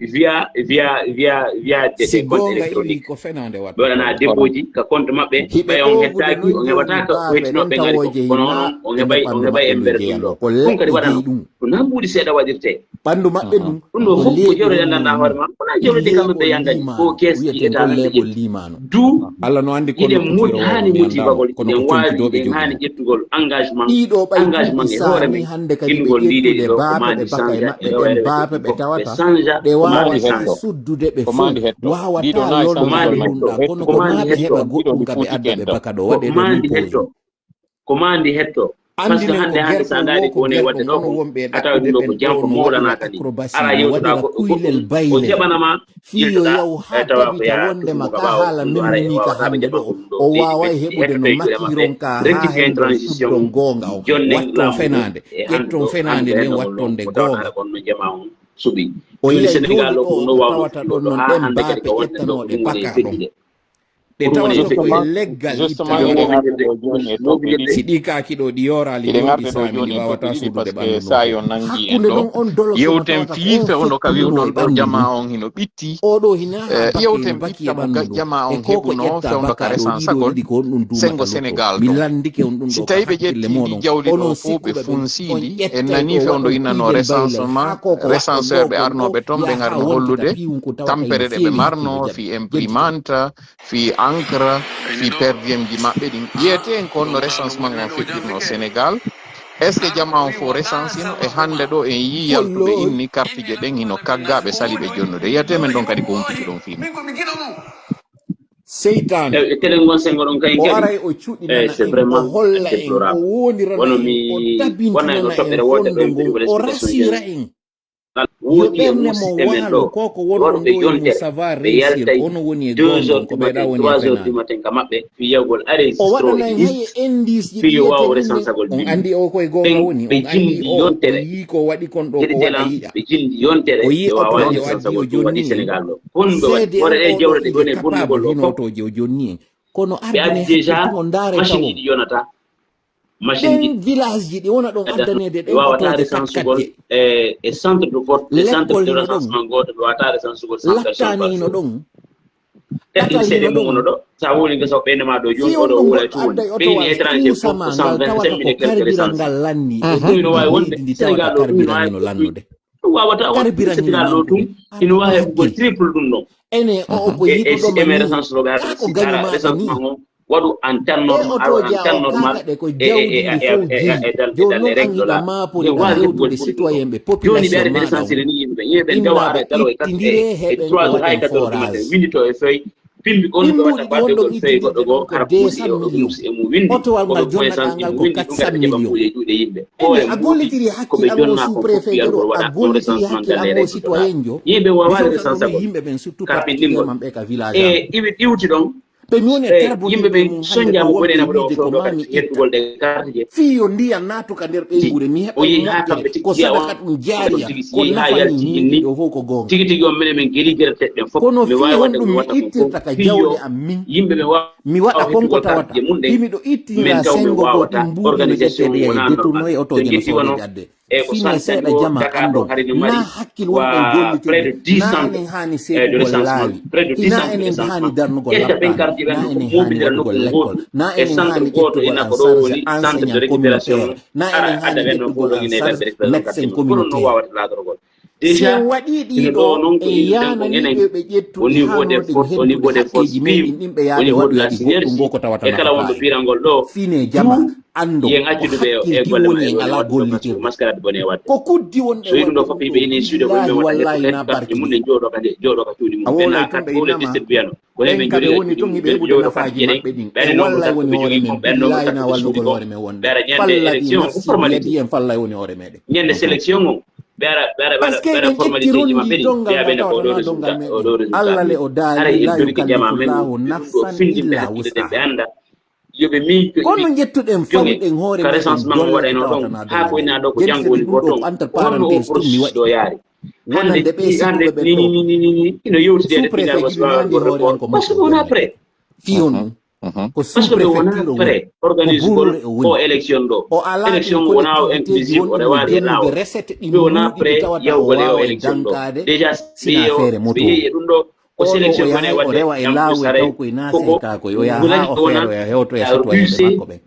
Speaker 2: via des comptes électroniques ɓe waɗana dépôt ji ka compte maɓɓe ɓay on hettaki on heɓata ko hettinoɓe ngari ko kono noon on heɓay e mbere ɗum ɗo ɗum kadi waɗano ko nambuɗi seeɗa waɗirte
Speaker 9: ɓandu maɓɓe ɗum
Speaker 2: ɗum ɗo fof ko jewre yandanɗa hoore ma wona jewrede kamɓe ɓe yandañi ko keesji état du iɗen moƴƴi hani motivagol iɗen wawi iɗen hani ƴettugol engagement e hoore men innugol ndiɗeɗi ɗo ko mandi changea e hoore ɓe changea
Speaker 9: wawa suddude ɓe fof wawata lolnade ɗumɗa kono ko maɓe heɓa goɗɗum kaɓe adda ɓe baka ɗo waɗe
Speaker 2: ko mandi hetto par ce que hande sa daari ko woni wadde ɗo a tawi ɗum ɗo ko jam ko mawɗana kadi ara yewtuɗa goɗɗo goɗɗum o jaɓanama
Speaker 9: fiyo yaw ha tabita wondema ka haala memmini ka hande ɗo o waway heɓude no makkiron ka ha hendo suddon gonga o watton fenade ƴetton fenade nden wattonde gonga
Speaker 2: suɓi
Speaker 9: o yiya Sénégal o ko no tawata ɗon noon ɗen baaɓe ƴettanoɗe paka ɗon ɓe tawata koye leggal si ɗi kaaki ɗo ɗi yorali ɗon ɗi saami ɗi wawata suudude ɓanndu ɗon on dolo
Speaker 1: yewten fiife ono ka wiwɗon ɗo jama on hino ɓitti
Speaker 9: oɗo hina
Speaker 1: yewten ɓitta mo jama on heɓuno fewno ka resansagol sengo Sénégal
Speaker 9: mi landike on ɗum
Speaker 1: si tawi ɓe ƴetti ɗi jawɗi ɗo fof ɓe funsiɗi en nani fewndo innano recensement recenseur ɓe arnoɓe toon ɓe garno hollude tampere ɗe ɓe marno fi imprimante fi encre fi perdiem ji maɓɓe ɗin wiyete en ko honno recensement on feƴƴirno Sénégal est ce que jama on fo recensino e hande ɗo en yi yaltuɓe inni carte je ɗen hino kaggaɓe sali ɓe jonnude yiyate men ɗon kadi ko humpiti ɗon fimi
Speaker 9: seytan o aray o cuɗinana en o holla en o wonirana en o tabintinana en fondo ngol o rasira en yo ɓerne mo waalo koko wonɗon ɗo mo savoir réussir ono woni e gongon ko ɓeɗa woni e o waɗanan hay indice ji ɗiyeteɗin on andi o koye gonga woni on andi o yi ko waɗi kon ɗo ko waɗa yiɗa o yi otoje o addi o jonni en seede o ɗo capable hinotoje o jonni en kono ardene hakketumo ndaare tawo ɗen village ji ɗi wona ɗon addanede ɗen otoje takkatje
Speaker 2: e centre de vote e centre de recensement goto ɓe wata recensugol
Speaker 9: lattanino ɗon
Speaker 2: ɗaɗɗin seeɗe mugono ɗo sa woni gesa o ɓeynema ɗo joni oɗo wula tuun ɓeyni étranger fof ko 127 mille quelque
Speaker 9: carburant ngal lanni
Speaker 2: ɗum no wawi wonde sénégal ɗo ɗum
Speaker 9: no lannude
Speaker 2: ɗum wawata wonde sénégal ɗo tum ino wawi heɓugol triple ɗum ɗon
Speaker 9: ene o ko yiɗuɗoma
Speaker 2: eme recence ɗo ɓe haɗa
Speaker 9: ko gañuma
Speaker 2: recensement o waɗu en temps normal e dalle règle là e wawi heɓugol
Speaker 9: citoyen ɓe
Speaker 2: joni ɓe ari ɓe recensére ni yimɓe yimɓe gawa ara dalo e 4 e 3 heures hay 4 heures du matin windito e feuille pimbi on ɗo watta wadde ɗon feuille goɗɗo goo hara puusi e mum windi oɗo point sens imo windi ɗum kadi ɓe jaɓa kuuɗe e juuɗe yimɓe
Speaker 9: a gollitiri hakkil amo sous-préfet ɗo a gollitiri hakkil amo citoyen jo
Speaker 2: yimɓe wawade recensagol
Speaker 9: yimɓe ɓen surtout
Speaker 2: karpinɗingol
Speaker 9: ɓe ka village
Speaker 2: e iwti ɗon yimɓe ɓe soñjamo ɓoɗenamo ɗo fewɗo kadi yettugol ɗe carte je
Speaker 9: fiyo ndiyam natuka nder ɓeygure mi
Speaker 2: o yi ha kamɓe
Speaker 9: ko sadaka ɗum jaariya ko nafani yimɓe ɗo fof ko gonga
Speaker 2: tigi tigi on minen min gueɗi guereteɗe ɗen fof
Speaker 9: kono fi on ɗum mi ittirta ka jawɗe am min
Speaker 2: yimɓe ɓe
Speaker 9: mi waɗa konko tawata yimi ɗo ittira sengo go ɗum mbuɗi no ƴettede yahi détournoye otoje no soode adde fina seeɗa jama andon na hakkil wonɗon gollitede na enen hani seedugol laawi ina enen hani darnugol lappa na enen hani waɗugol l'école na enen hani ƴettugol en charge enseignant communautaire na enen hani ƴettugol en charge médecin communautaire
Speaker 2: déjà
Speaker 9: waɗi
Speaker 2: ene ɗo
Speaker 9: ɗiɗo
Speaker 2: noon ko
Speaker 9: e
Speaker 2: yimɓe tan ko
Speaker 9: yanani
Speaker 2: enen
Speaker 9: ɓe ƴettude
Speaker 2: au niveau des
Speaker 9: hanoɗe
Speaker 2: au niveau des forces
Speaker 9: hakkeji
Speaker 2: vives
Speaker 9: meɗin ɗimɓe
Speaker 2: au
Speaker 9: yaaɓe
Speaker 2: niveau de la
Speaker 9: waɗoyaɗi goɗɗum
Speaker 2: synergie
Speaker 9: ngo ko tawata
Speaker 2: e kala
Speaker 9: nafata
Speaker 2: wonɗo
Speaker 9: hen
Speaker 2: piirangol ɗo
Speaker 9: fine jama
Speaker 2: tout
Speaker 9: ando
Speaker 2: yen
Speaker 9: ko
Speaker 2: accude ɓe e
Speaker 9: hakkilti
Speaker 2: golle
Speaker 9: woni en
Speaker 2: maɓɓe
Speaker 9: ala
Speaker 2: wadde par ce que
Speaker 9: gollitirde
Speaker 2: mascarade bone wadde
Speaker 9: ko kuddi wonɗe
Speaker 2: so yi ɗum
Speaker 9: wadde
Speaker 2: ɗo
Speaker 9: ɗum
Speaker 2: fof
Speaker 9: ɗo
Speaker 2: yimɓe ini suude ko yimɓe
Speaker 9: billahi
Speaker 2: waɗa
Speaker 9: wallahi
Speaker 2: peut
Speaker 9: na
Speaker 2: être carte
Speaker 9: barkini
Speaker 2: mum ne jooɗo ka cuuɗi
Speaker 9: a
Speaker 2: mum ɓe
Speaker 9: wolay
Speaker 2: na
Speaker 9: tun
Speaker 2: carte
Speaker 9: ɓe
Speaker 2: gole
Speaker 9: innama
Speaker 2: tested mbiyano ko hen
Speaker 9: ɓen
Speaker 2: min
Speaker 9: kaɓe
Speaker 2: jogui
Speaker 9: woni
Speaker 2: cuuɗi
Speaker 9: tun
Speaker 2: mum
Speaker 9: hiɓe
Speaker 2: ɓe
Speaker 9: heɓude
Speaker 2: jooɗo
Speaker 9: nafaji
Speaker 2: carte jeɗen
Speaker 9: maɓɓe ɗin e
Speaker 2: ɓeyde noon ko
Speaker 9: wallay
Speaker 2: carte
Speaker 9: woni
Speaker 2: ɓe
Speaker 9: hoore
Speaker 2: jogui
Speaker 9: men
Speaker 2: kon ɓen noon ko
Speaker 9: billahi
Speaker 2: carte
Speaker 9: na
Speaker 2: ɓe suuɗi
Speaker 9: wallugol
Speaker 2: kon
Speaker 9: hoore men wonde
Speaker 2: ɓeara ñande
Speaker 9: falladi
Speaker 2: élection ko
Speaker 9: nafsi
Speaker 2: formalité
Speaker 9: biyadi en fallay woni hoore meɗen
Speaker 2: ñande sélection o
Speaker 9: par ce que
Speaker 2: ɓeara
Speaker 9: eɗen ƴetti
Speaker 2: formalité ji maɓɓe
Speaker 9: rondi
Speaker 2: ɗi
Speaker 9: dongal ngal
Speaker 2: mbiyaɓene ko
Speaker 9: tawata
Speaker 2: ɗo
Speaker 9: na dongal
Speaker 2: résultat o ɗo
Speaker 9: meɗen
Speaker 2: résultat
Speaker 9: allah le
Speaker 2: ɓiiri
Speaker 9: o
Speaker 2: haray
Speaker 9: daali
Speaker 2: en
Speaker 9: la
Speaker 2: joni ko jama men
Speaker 9: yukallifullahu
Speaker 2: ɗum ɗo
Speaker 9: nafsan
Speaker 2: findinɓe
Speaker 9: illa
Speaker 2: hakkille ɗen ɓe
Speaker 9: wus'aha
Speaker 2: anda yoɓe miijo
Speaker 9: kono jettuɗen
Speaker 2: jonge
Speaker 9: fawiɗen hoore
Speaker 2: ka
Speaker 9: meɗen
Speaker 2: recensement
Speaker 9: dolla ko
Speaker 2: waɗayno ɗon
Speaker 9: tawatana
Speaker 2: ha
Speaker 9: dow
Speaker 2: ko
Speaker 9: lawol
Speaker 2: ina ɗo ko
Speaker 9: jenti
Speaker 2: janggo
Speaker 9: kadi
Speaker 2: woni
Speaker 9: ɗum
Speaker 2: ko
Speaker 9: ɗo
Speaker 2: ton
Speaker 9: ko entre
Speaker 2: holno o
Speaker 9: parenthèse tummi
Speaker 2: processus
Speaker 9: waɗi
Speaker 2: ɗo yaari hande
Speaker 9: wonande ɓe
Speaker 2: hande
Speaker 9: sikkuɓe ɓen ɗo
Speaker 2: ni ino yewtidede
Speaker 9: sous préfet
Speaker 2: finalgo
Speaker 9: jiɓi mandi
Speaker 2: suwawatgo
Speaker 9: hoore on
Speaker 2: report
Speaker 9: ko
Speaker 2: par ce
Speaker 9: makko
Speaker 2: que
Speaker 9: o
Speaker 2: wona
Speaker 9: jonne
Speaker 2: prêt
Speaker 9: fiyon ɗum ko
Speaker 2: par
Speaker 9: sous
Speaker 2: ce que ɓe wona
Speaker 9: préfecture o woni
Speaker 2: prêt
Speaker 9: ko
Speaker 2: organisugol
Speaker 9: burle o
Speaker 2: o
Speaker 9: woni
Speaker 2: élection ɗo
Speaker 9: o ala ɗin
Speaker 2: élection wona o
Speaker 9: collectivité ji
Speaker 2: inclusive o
Speaker 9: wonɗi ɗo
Speaker 2: rewani e
Speaker 9: jennude
Speaker 2: lawol
Speaker 9: recette ɗi
Speaker 2: ɓe wona
Speaker 9: mawɗi ɗi
Speaker 2: prêt
Speaker 9: tawata o
Speaker 2: yawgol e o
Speaker 9: wawa e
Speaker 2: élection ɗo
Speaker 9: dankade
Speaker 2: déjà
Speaker 9: sina feere
Speaker 2: ɓe
Speaker 9: moto
Speaker 2: yeeyi e ɗum ɗo ko
Speaker 9: oɗo o
Speaker 2: sélection bone
Speaker 9: yahay o
Speaker 2: wadde
Speaker 9: rewa e
Speaker 2: en plus
Speaker 9: laawi e taw
Speaker 2: haray
Speaker 9: koye
Speaker 2: koko
Speaker 9: naaseta koye o yaha ha
Speaker 2: ngulani
Speaker 9: o feere
Speaker 2: wona
Speaker 9: o hewto e
Speaker 2: la
Speaker 9: citoyen ɓe makko
Speaker 2: rusée
Speaker 9: ɓen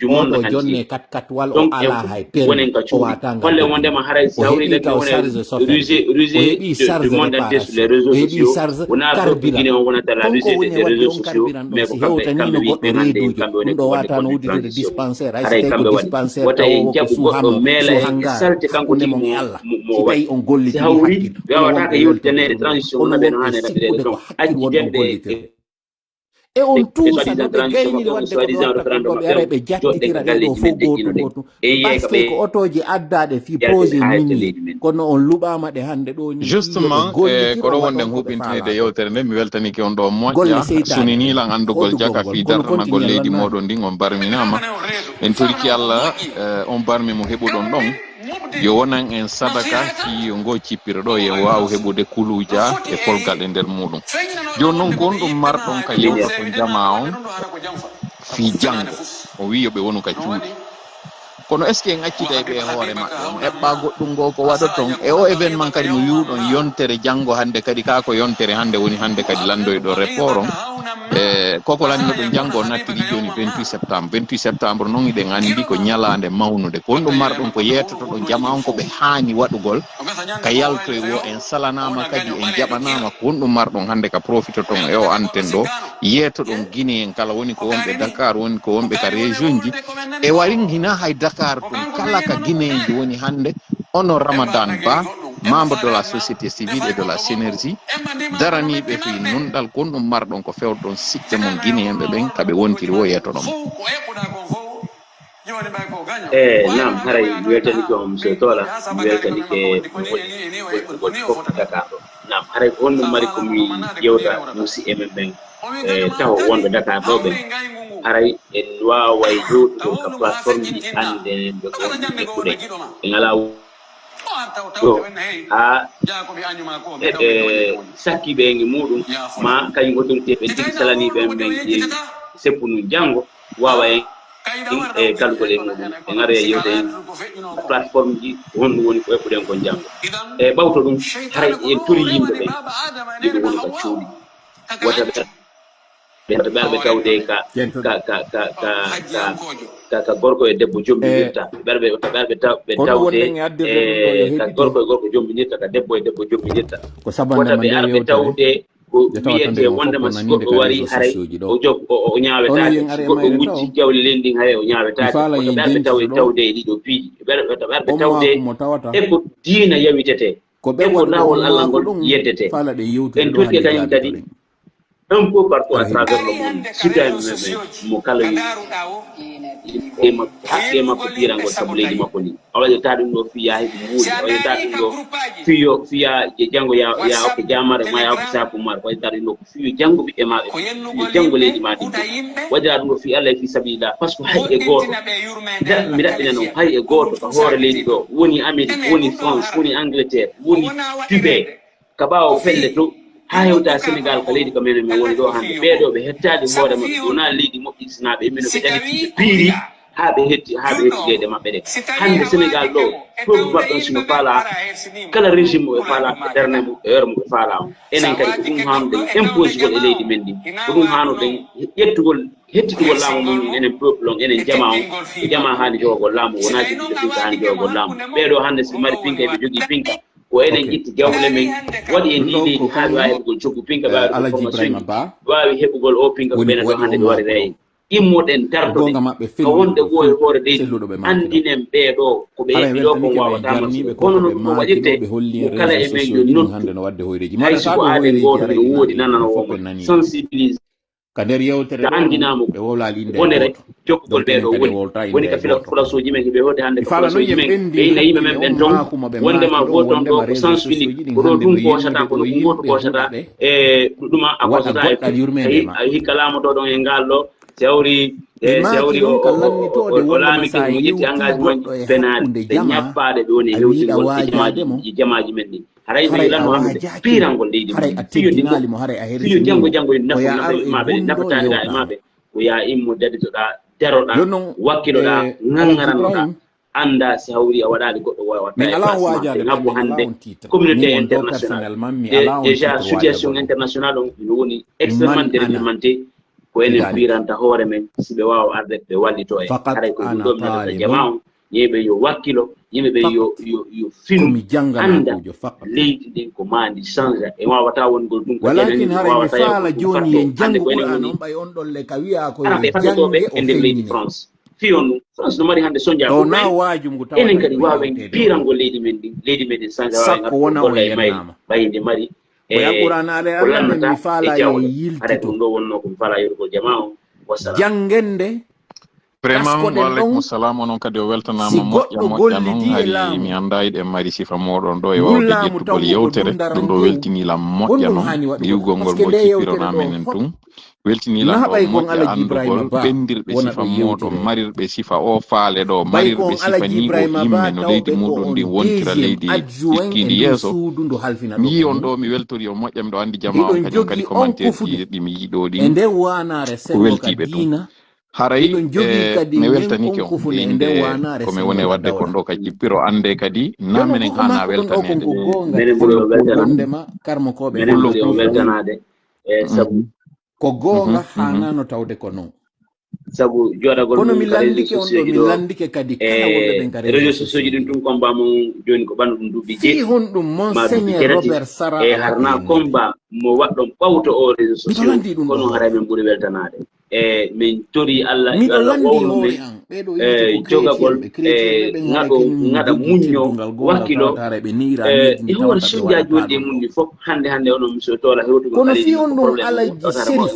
Speaker 2: du monde
Speaker 9: oɗo jonne
Speaker 2: entier
Speaker 9: kat wal o
Speaker 2: donc en
Speaker 9: ala
Speaker 2: fof
Speaker 9: hay
Speaker 2: wonen
Speaker 9: permis
Speaker 2: ka
Speaker 9: o
Speaker 2: cuuɗi
Speaker 9: wata ngal
Speaker 2: holle
Speaker 9: doggude
Speaker 2: wondema haray
Speaker 9: o
Speaker 2: si hawri
Speaker 9: heeɓi
Speaker 2: ɓen
Speaker 9: taw
Speaker 2: wone
Speaker 9: charge chauffeur ji o
Speaker 2: rusée
Speaker 9: heeɓi
Speaker 2: du
Speaker 9: charge
Speaker 2: monde entier sur les
Speaker 9: réparation
Speaker 2: réseaux
Speaker 9: o heeɓi
Speaker 2: sociaux
Speaker 9: charge
Speaker 2: wona peuple
Speaker 9: carburant
Speaker 2: guinéen on wonata la
Speaker 9: konko
Speaker 2: rusée
Speaker 9: woni e
Speaker 2: des
Speaker 9: wadde
Speaker 2: réseaux
Speaker 9: on
Speaker 2: sociaux
Speaker 9: carburant ɗon
Speaker 2: mais
Speaker 9: si
Speaker 2: ko kamɓe
Speaker 9: hewtanino
Speaker 2: kamɓe
Speaker 9: goɗɗo
Speaker 2: wiɓe hannde
Speaker 9: reedujo
Speaker 2: kamɓe woni
Speaker 9: ɗum
Speaker 2: ko
Speaker 9: ɗo
Speaker 2: wadde
Speaker 9: wata no
Speaker 2: conduite
Speaker 9: udditede
Speaker 2: transition
Speaker 9: dispensaire hay so
Speaker 2: haray
Speaker 9: tawi ko
Speaker 2: kamɓe waɗi
Speaker 9: dispensaire
Speaker 2: wata en
Speaker 9: tawowo ko
Speaker 2: jaɓu goɗɗo
Speaker 9: suhamo
Speaker 2: meela
Speaker 9: so
Speaker 2: e
Speaker 9: hangar
Speaker 2: salte kanko
Speaker 9: hakkude
Speaker 2: tigi
Speaker 9: mon e allah
Speaker 2: mo
Speaker 9: si tawi
Speaker 2: waɗi
Speaker 9: on
Speaker 2: si
Speaker 9: gollitiri
Speaker 2: hawri
Speaker 9: hakkil hono
Speaker 2: wawataka
Speaker 9: wonɓe weltoto
Speaker 2: yewtidanede
Speaker 9: ɗum ɗo
Speaker 2: transition
Speaker 9: hono
Speaker 2: wonaɓe no
Speaker 9: wonɓe
Speaker 2: hannde naɓirede
Speaker 9: sikkude ko
Speaker 2: donc
Speaker 9: hakkil
Speaker 2: acci
Speaker 9: woni on
Speaker 2: jagguede
Speaker 9: gollitirte e on
Speaker 2: e
Speaker 9: tuusa no
Speaker 2: soi-disant
Speaker 9: ɓe
Speaker 2: transition
Speaker 9: gayniri
Speaker 2: maɓɓe o
Speaker 9: wadde koɓe
Speaker 2: soi-disant
Speaker 9: watta kon
Speaker 2: référendum
Speaker 9: ɗo ɓe
Speaker 2: maɓɓe
Speaker 9: ara
Speaker 2: o
Speaker 9: ɓe
Speaker 2: joɗɗen
Speaker 9: jaɓɓitira
Speaker 2: ko
Speaker 9: ɗeɗo
Speaker 2: galleji
Speaker 9: fof
Speaker 2: men
Speaker 9: gotum
Speaker 2: deƴƴinoɗen
Speaker 9: gotum
Speaker 2: e
Speaker 9: par
Speaker 2: yeey
Speaker 9: ce
Speaker 2: ka
Speaker 9: que ko
Speaker 2: ɓe
Speaker 9: otoji addaɗe fi
Speaker 2: yaltede
Speaker 9: projet
Speaker 2: ha hette
Speaker 9: mini
Speaker 2: leydi men
Speaker 9: kono on luɓama ɗe hande ɗo ni fi yooɓe
Speaker 1: justement ko
Speaker 9: gollitiro
Speaker 1: ɗo
Speaker 9: waɗa
Speaker 1: wonɗen
Speaker 9: on koɓe
Speaker 1: huɓintinede
Speaker 9: faala ko
Speaker 1: yewtere nde mi weltaniki on ɗo
Speaker 9: golle
Speaker 1: moƴƴa
Speaker 9: seytane ɗen
Speaker 1: suninilan andugol
Speaker 9: hoɗugol
Speaker 1: jaka
Speaker 9: ngol
Speaker 1: fi
Speaker 9: kono
Speaker 1: darnanagol
Speaker 9: continue
Speaker 1: leydi
Speaker 9: lannani
Speaker 1: moɗon ndin on barminama en toriki allah on barmi mo heɓuɗon ɗon yo wonan en sadaka fi ngo cippira ɗo yen waw heɓude kuluja e kolgal e nder muɗum joni noon ko on ɗum marɗon ka yewtoto jama on fi janggo o wi yoɓe wonu ka cuuɗi kono est ce que en accitay ɓe hoore maɓɓe on eɓɓa goɗɗum ngo ko waɗa ton e o événement kadi mo wiwɗon yontere janggo hande kadi ka ko yontere hande woni hande kadi landoyɗo rapport on koko lanno ɗo janggo nattiri joni 28 septembre 28 septembre noon iɗen andi ko ñalande mawnude ko on ɗum marɗon ko yettoto ɗo jama on koɓe haani waɗugol ka yalto e wo en salanama kadi en jaɓanama ko on ɗum marɗon hande ka profite ton e o antenne ɗo yeeto ɗon Guinée en kala woni ko wonɓe Dakar woni ko wonɓe ka région ji e warin hina hay Dakar ɗum kala ka Guinée ji woni hande ono Ramadan Ba membre de la société civile et de la synergie daraniɓe fi nunɗal kon ɗum marɗon ko fewɗon sikke mon Guinéenɓe ɓen kaɓe wontiri wo yetoɗon
Speaker 2: nam haray mi weltanike on monsieur Tola mi weltanike mo woni fof to Dakar ɗo nam haray ko honɗum mari komi ƴewta musidɓe men ɓen taw wonɓe Dakar ɗo ɓen haray en waway yewtude ka plateforme ji andeɓe ko wonɓe ƴettuɗe ɓe ngala ɗo ha sakkiɓe e muɗum ma kañum autorité ɓen tigui salaniɓe ɓen seppu nu janggo wawa en e kalgol e muɗum e ngara e yewde en plateforme ji honɗum woni ko eɓɓuɗen kon janggo e ɓawto ɗum haray en tori yimɓe ɓen yoɓe woni ka cuuɗi wata ɓe tawde ka gorko e debbo jombinirta ɓe tawde ka gorko e gorko jombinirta ka debbo e debbo jombinirta wata ɓe ara ɓe tawde ko wiyete wondema si goɗɗo wari haray o ñawetake si goɗɗo wujji jawle lendin haray o ñawetake wata ɓe arɓe tawde e ɗiɗo piiji wata ɓe arɓe tawde eko diina yawitete eko lawol Allah ngol yeddete en totti kañum kadi un peu partout à travers le monde citoyen men mo kala haqqe makko piirangol saabu leydi makko ndi a waɗata ɗum ɗo fiya heɓe muuɗi a waɗata ɗum ɗo fiya janngo ya okko jamare ma ya okko sakumare waɗata ɗum ɗo ko fiyo janngo ɓiɓɓe maɓe fiyo janngo leydi ma ɗi waɗata ɗum ɗo fi Allah e fi sabila par ce que hay e gooto mi ɗaɓɓina noon hay e gooto ko hoore leydi ɗo woni Amérique woni France woni Angleterre woni Tibet ka ɓaawo pelle to ha hewta Sénégal ko leydi ko menen min woni ɗo hande ɓeeɗo ɓe hettade hoore maɓɓe wona leydi moƴƴitinaɓe mino ɓe ɗaɗitiɓe piiri ha ɓe hetti leyɗe maɓɓe ɗe hande Sénégal ɗo peuple maɓɓe on sino faala kala régime o ɓe faala e ɓernde mum e heure mum ɓe faala o enen kadi ko ɗum hanuɗen imposegol e leydi men ndi ko ɗum hanuɗen hettitugol laamu mum enen peuple on enen jama on e jama haani jogogol laamu wona jiɗiɗo pinka haani jogogol laamu ɓeeɗo hande so mari pinka eɓe jogui pinka ko enen jitti jawle men waɗi en ɗi leydi ha ɓe wawi heɓugol coggu pinka ɓe wawi formation wawi heɓugol o pinka ko ɓenen ɗo hande ɓe waɗi reyi immoɗen dartoɗe ko wonde ɓooy hoore leydi andinen ɓeeɗo ko ɓe heɓi ɗo kon wawata masibo kono no waɗirte kala e men yo noddu hay siko aaden gooto no woodi nananowomo sensibilise
Speaker 9: ka nder yewtere
Speaker 2: andinamo wonere jokkugol ɓeeɗo woni ka fulasuji men heɓe hode hannde ko fulasuji men ɓe ina yimɓe men ɓen ton wondema goton ɗo ko sens unique ko ɗo ɗum kosata kono ko goto kosata e ɗuɗɗuma a kosata e hikka laamoto ɗon e ngal ɗo sewri sewri o laamike mo ƴetti engagement benaade ɓe ñappaade ɓe woni hewtigol e jamaji men ɗi haray no yilanno hamde piirangol leydi fiyo janngo janngo maɓe nafataniɗa e maɓe ko ya immo daditoɗa deroɗa wakkiloɗa ŋaŋŋaranoɗa anda si hawri a waɗali goɗɗo wawatta ngabbo hannde communauté international déjà situation international on no woni extrêmement réglementé ko enen firanta hoore men si ɓe wawa arde ɓe wallito e haray ko ɗum ɗo mi nadata jama on yimɓe yo wakkilo yimɓeɓe yo finu anda leydi ndin ko mandi change e wawata wongol ɗum kowawata joni en janggo ɓuran ɓay on ɗon le ka wiya ko ɓe fattotoɓe e nder leydi france fiyon ɗum france no mari hande soñdiago enen kadi wawen pirango leydi men ɗin leydi meɗen change wawagolla e mayri ɓayinde mari ko lannata e jawle haɗa ɗum ɗo wonno ko mi fala yeɗugol jama o wassalam
Speaker 9: jangende
Speaker 1: vraiment waaleykum salam onon kadi o weltanama moƴƴa noon hari mi anda yiɗen mari sifa moɗon ɗo e wawde ƴettugol yewtere ɗum ɗo weltinilam moƴƴa noon yiwgol ngol mo cippirona menen tun weltinilam ɗo moƴƴa andugol ɓendirɓe sifa moɗon marirɓe sifa o faale ɗo marirɓe sifa ni o yimɓe no leydi muɗum ɗin wontira leydi iskidi yeeso mi yi on ɗo mi weltori o moƴƴa miɗo andi jama on kadi on kadi commentaire ji ɗi mi yiɗo ɗin ko weltiɓe ɗum haray mi weltanike on inde komi woni wadde kon ɗo ka jippiro ande kadi namenen hana weltanede
Speaker 2: weltanade sabu
Speaker 9: ko gonga hanano tawde ko non
Speaker 2: sabu joɗagol
Speaker 9: kono mi landike on ɗo mi landike kadi kala wonɓe ɓen ka
Speaker 2: réseaux sociaux ji ɗum tun combat mum joni ko ɓandu ɗum duuɓi jeeɗi
Speaker 9: hon ɗum monseigneur Robert Sara
Speaker 2: e harna combat mo waɗɗon ɓawto o réseaux sociaux kono haray men ɓuuri weltanade e min tori Allah wawlu men jogagol ngaɗa muñño wakkilo e howon suudiaji wonɗi mum ɗi fof hande onon monsieur tola hewtugo
Speaker 9: kono fi on ɗum alaji sérif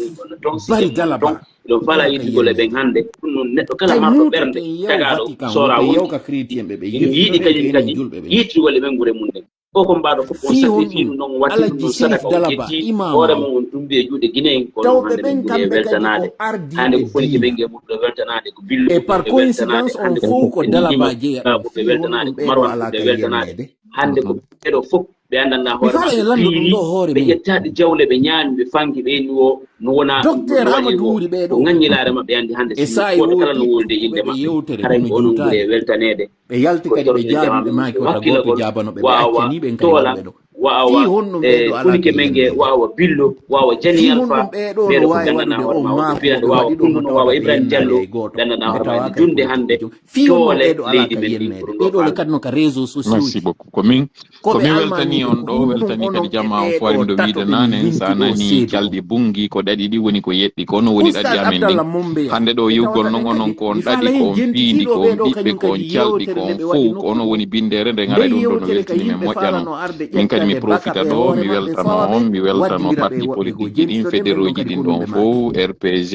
Speaker 9: bari galaba
Speaker 2: ɗon fala yiɗugol e ɓen hande ɗum noon neɗɗo kala marɗo ɓernde tagaɗo sora yiɗi kañum kadi yittugol e ɓen gure mum ɗen o ko mbaɗo fof on sacrifie ɗum noon watti ɗum sadaka o ƴetti hoore mum on tumbi e juuɗe guinéen kono hande ɓen ɓuuri e weltanade hande ko foni keɓen gue ɓurɗo weltanade ko billu ɓurɗo weltanade hande ko ɓurɗo weltanade ko marwan ɓurɗo weltanade hande ko ɓeɗo fof ɓe andanɗa hoore maɓe ɓe ƴettaɗe jawle ɓe ñaami ɓe fangi ɓe ni o no wona ko ŋaññilare maɓɓe andi hande woto kala no wolde inde maɓɓe haray ko onon ɓuuri e weltanede ko wakkilagol wawa toola wawa funike men gue wawa billo wawa jani alpha ɓeɗo ko gandanɗa hoore ma waɗi firande wawa tunnuno wawa ibrahima diallo gandanɗa hoore ma junde hande toole leydi men ɗin ko ɗum ɗo
Speaker 1: merci beaucoup komin weltani on ɗo weltani kadi jamma on fo ari ɗo wiide nane sa nani calɗi bungi ko ɗaɗi ɗi woni ko yeɗɗi ko no woni ɗaɗi amen ɗi hande ɗo yiwgol non onon ko on ɗaɗi ko on fiindi ko on ɓiɓɓe ko on calɗi ko on fof ko ono woni bindere nde gara ɗum ɗo no weltini men moƴƴa noon min kadi mi profita ɗo mi weltano on mi weltano parti politique ji ɗin fédéraux ji ɗin ɗon fof rpg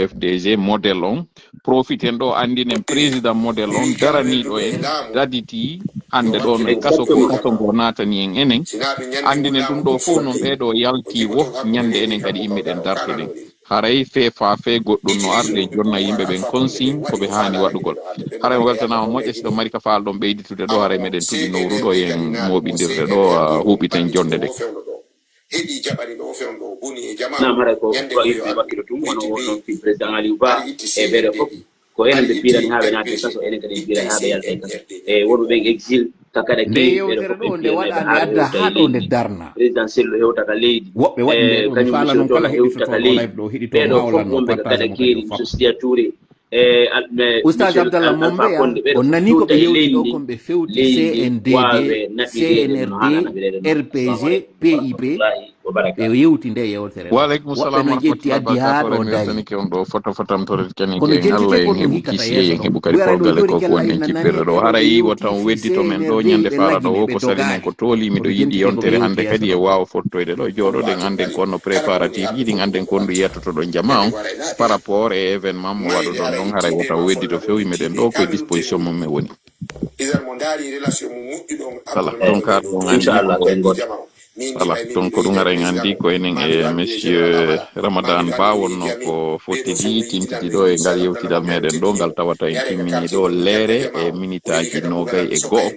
Speaker 1: ufdg modèle on profiten ɗo andinen président modèle on daraniɗo en daditi hande ɗo no kaso ko kaso ngo natani en enen andine ɗum ɗo fof noon ɓeɗo yalti wo ñande enen kadi immiɗen dartoɗen haray fe goɗɗum no arde jonna yimɓe ɓen consigne koɓe hani waɗugol haray mi weltanama moƴƴa siɗo mari ka faal ɗon ɓeyditude ɗo haray meɗen tuɗi nowru ɗo yen moɓidirde ɗo huuɓiten jonde ɗe
Speaker 7: heɗi jaɓani ɗo fewɗo boni e jama
Speaker 2: nam haray ko wayiɓe wakkilo tum wono wonnoon fi président Aliou Ba e ɓeɗe fof ko enen ɓe piirani ha ɓe naati kaso enen kadi ɓe piirani ha ɓe yalta e kaso e wonɓe ɓen exil takkaɗa keewi ɓeɗo fof ɓe piirani ha leydi président sello hewtata leydi kañum monsieur tola hewtata leydi ɓeɗo fof wonɓe ko gaɗa keeri société touré
Speaker 9: Oustaz Abdallah Mombeya on nani ko ɓe yewti ɗo kon ɓe fewti CNDD CNRD RPG PIP ɓe yewti nde yewtere
Speaker 1: woɓɓe
Speaker 9: no ƴetti addi ha ɗo dayi
Speaker 1: on ɗo fotam tore keni
Speaker 9: kono
Speaker 1: ke Allah
Speaker 9: jentete ko
Speaker 1: en
Speaker 9: ɗum
Speaker 1: heɓu
Speaker 9: hikkata
Speaker 1: kisiye en
Speaker 9: yeeso
Speaker 1: heɓu
Speaker 9: ɗon
Speaker 1: kadi
Speaker 9: wiyaray ɗo
Speaker 1: porgale
Speaker 9: joni
Speaker 1: ko
Speaker 9: kella
Speaker 1: woni en
Speaker 9: inna nani
Speaker 1: kippirɗo ɗo
Speaker 9: ɓe
Speaker 1: hara yi
Speaker 9: yewti
Speaker 1: watan
Speaker 9: fi
Speaker 1: weddito men ɗo
Speaker 9: CNRD
Speaker 1: ñande
Speaker 9: ɓe
Speaker 1: fara ɗo
Speaker 9: lagini
Speaker 1: wo
Speaker 9: ɓe
Speaker 1: ko sali men ko
Speaker 9: dogari
Speaker 1: tooli miɗo
Speaker 9: kono
Speaker 1: yiɗi
Speaker 9: jentete ko ɓe
Speaker 1: yontere hande
Speaker 9: yewti
Speaker 1: kadi
Speaker 9: yeeso
Speaker 1: e
Speaker 9: ɗon
Speaker 1: wawa fottoyde ɗo joɗoɗen anden konno préparatif yiɗin anden kondu yettoto ɗon jama on par rapport e événement mo waɗo ɗon ɗon haray wota weddito fewi meɗen ɗo koye disposition mum me woni voilà donc har ɗum andi
Speaker 2: inchallah
Speaker 1: ko
Speaker 2: ko en goto
Speaker 1: voilà donc ko ɗum ara en andi ko enen e monsieur Ramadan Ba wonno ko fottidi tintidi ɗo e ngal yewtidal meɗen ɗo ngal tawata en timmini ɗo leere e minitaji nogay e go'o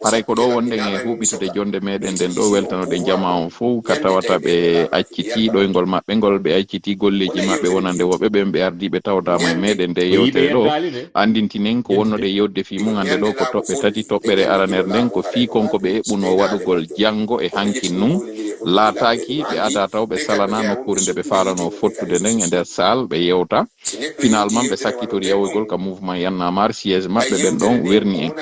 Speaker 1: haray ko ɗo wonɗen e huɓitude jonde meɗen nden ɗo weltanode jama on fof ka tawata ɓe acciti ɗoygol maɓɓe ngol ɓe acciti golleji maɓɓe wonande woɓɓe ɓen ɓe ardi ɓe tawdama e meɗen nde yewtere ɗo andintinen ko wonnoɗe yewde fi mum ande ɗo ko toɓɓe tati toɓɓere araner nden ko fi konko ɓe eɓɓuno waɗugol janggo e hankin nun laataki ɓe ada taw ɓe salana nokkure nde ɓe falano fottude nden e nder salle ɓe yewta finalement ɓe sakkitori yawoygol ka mouvement yannamar siége maɓɓe ɓen ɗon werni en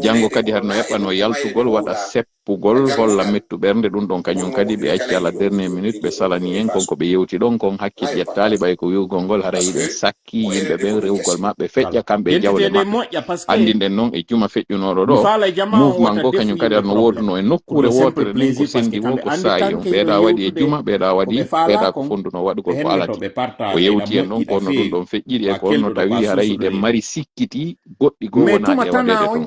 Speaker 1: janggo kadi hadno heɓɓano yaltugol waɗa seppugol holla mettu ɓernde ɗum ɗon kañum kadi ɓe acci ala dernier minute ɓe salani en konko ɓe yewti ɗon kon hakkil ƴettali ɓay ko wiwgol ngol hara yiɗen sakki yimɓe ɓen rewgol maɓɓe feƴƴa kamɓe jawle maɓɓe andi nden noon e juma feƴƴunoɗo ɗo mouvement ngo kañum kadi adno woduno e nokkure wotere nden ko sendi wo ko saayi on ɓeeɗa waɗi e juma ɓeeɗa waɗi ɓeeɗa ko fonduno waɗugol ko alati ko yewti en ɗon ko onno ɗum ɗon feƴƴiɗi e ko onno tawi haray yiɗen mari sikkiti goɗɗi goo wonaɗi e waɗede toon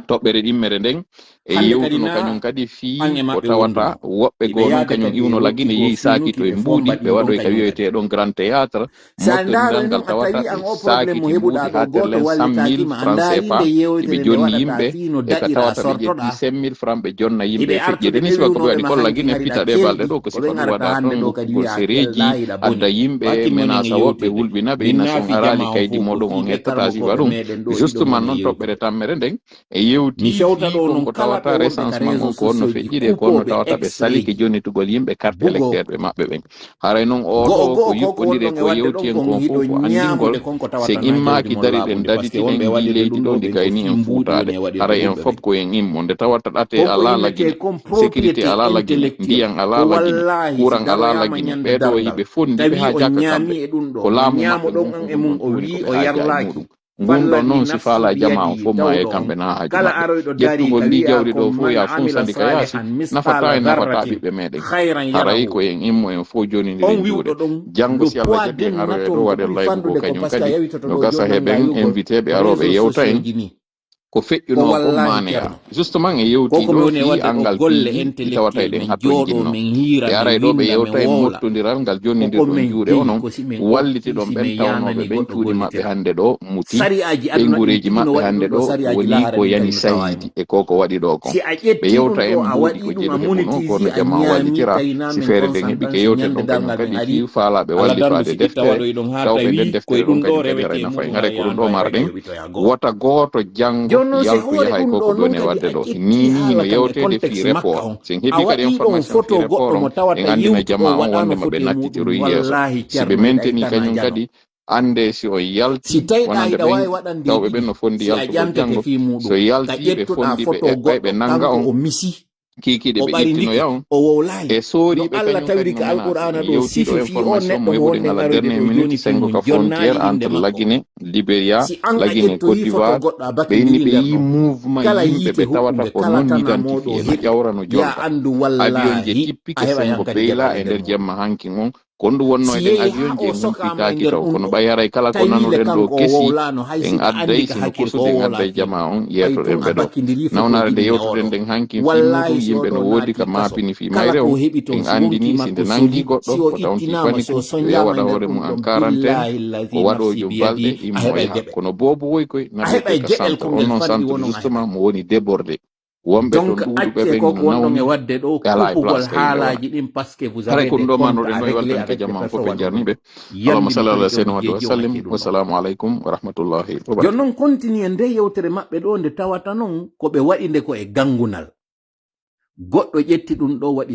Speaker 1: toɓɓere ɗimmere nden e yewtuno kañum kadi fii ko tawata woɓɓe goo noon kañum iwno lagine yehi saaki to e mbuuɗi ɓe waɗoy ka wiyeteɗon grand théâtre mottodiral ngal tawata saaki ti mbuuɗi ha nder len 100 000 francs CFA eɓe jonni yimɓe e ka tawata ɓe ƴetti 5 000 francs ɓe jonna yimɓe e feƴƴede ni siwa ko ɓe waɗi kol lagine pita ɗe balɗe ɗo ko sifa ɗum waɗa toon wokkugol séréji adda yimɓe menasa woɓɓe wulɓina ɓe inna son arali kaydi moɗon on hettata sifa ɗum justement noon toɓɓere tammere nden e yewti fi konko tawata recensement on ko wonno feƴƴiɗe ko wonno tawata ɓe salike jonnitugol yimɓe carte électeur ɓe maɓɓe ɓen haray noon oɗo ko yuɓɓodire ko yewti en kon fof ko andingol se immaki dariɗen dadiɗiɗen ndi leydi ɗo ndi gayni en fuutade haray en fof ko en immo nde tawata ɗate ala lagine sécurité ala lagine ndiyan ala lagine courant ala lagine ɓeɗo yiɓe fondiɓe ha jakka kamɓe ko laamu maɓɓe ɗum ko woni koɓe haaja e muɗum ngum ɗon noon si faala jama on fof ma e kamɓe na haaju maɓɓe ƴettugol ndi jawdi ɗo fof ya funsandi ka yaasi nafata e nafata ɓiɓɓe meɗen haray ko en immo en fof joni ndiɗen juuɗe janggo si Allah jaɓi en aroye ɗo waɗen laybu ko kañum kadi no gasa heɓen invité ɓe aroɓe yewta en ko feƴƴuno ko maneya justement e yewti ɗo fi angal piiji tawata eɗen hattoyɗinno ɓe aray ɗo ɓe yewta e mottodiral ngal jonnidir ɗon juuɗe onon walliti ɗon ɓen tawnoɓe ɓen cuuɗi maɓɓe hannde ɗo muti ɓe guureji maɓɓe hannde ɗo woni ko yani sayidi e koko waɗi ɗo kon ɓe yewta en mbuuɗi ko jeɗo heɓuno kono jama wallitira si feere nden heɓi ke yewten ɗon kañum kadi fi faalaɓe wallitade deftere tawɓe nden deftere ɗon kañum kadi haray nafa en haray ko ɗum ɗo marɗen wota gooto janngo yaltu yahay koko ɗon e wadde ɗo ni no yewtede fi report sen heeɓi kadi information fi report on en andina jama on wondema ɓe nattitiroy yeeso si ɓe menteni kañum kadi ande si on yalti wonande ɓen tawɓe ɓen no fondi yaltugol janggo so yalti ɓe fondi ɓe eɓɓay ɓe nanga on kikiɗe ɓe ƴettinoya on e sooriɓe kañum kadi no menacé yewtiɗo information mo heɓuɗen ala dernier minute sengo ka frontiére entre Laguine Libéria Laguine Côte d'Ivoire ɓe inni ɓe yi mouvement yimɓe ɓe tawata ko non identifié no ƴawra no jonta avion je tippike sengo beyla e nder jemma hanki on kondu wonno eɗen avion je gumpitaki taw kono ɓay haray kala ko nanoɗen ɗo kesi en adday sino kursude en adday jama on yetoɗen ɓe ɗo nawnare nde yewtuɗen ɗen hanki fimmuɗum yimɓe no woodi ka maapini fi mayre o en andini sinde nangi goɗɗo ko tawnti panique yo waɗa hoore mum en quarantaine o waɗojo balɗe immo e ha kono boobo woy koy naɓe koy ka centre on noon centre justement mo woni débordé wonɓe toon ɗuuɗuɓe ɓen nawni ala e place haray ko ɗum ɗo mannoɗen ɗo e weltanke jamma fof ɓe jarniɓe allahuma salli ala seydina Muhammad wa sallim wassalamu aleykum wa rahmatullahi wa barakatuh.
Speaker 9: Jon noon continue nde yewtere maɓɓe ɗo nde tawata noon ko ɓe waɗi nde ko e gangunal goɗɗo ƴetti ɗum ɗo waɗi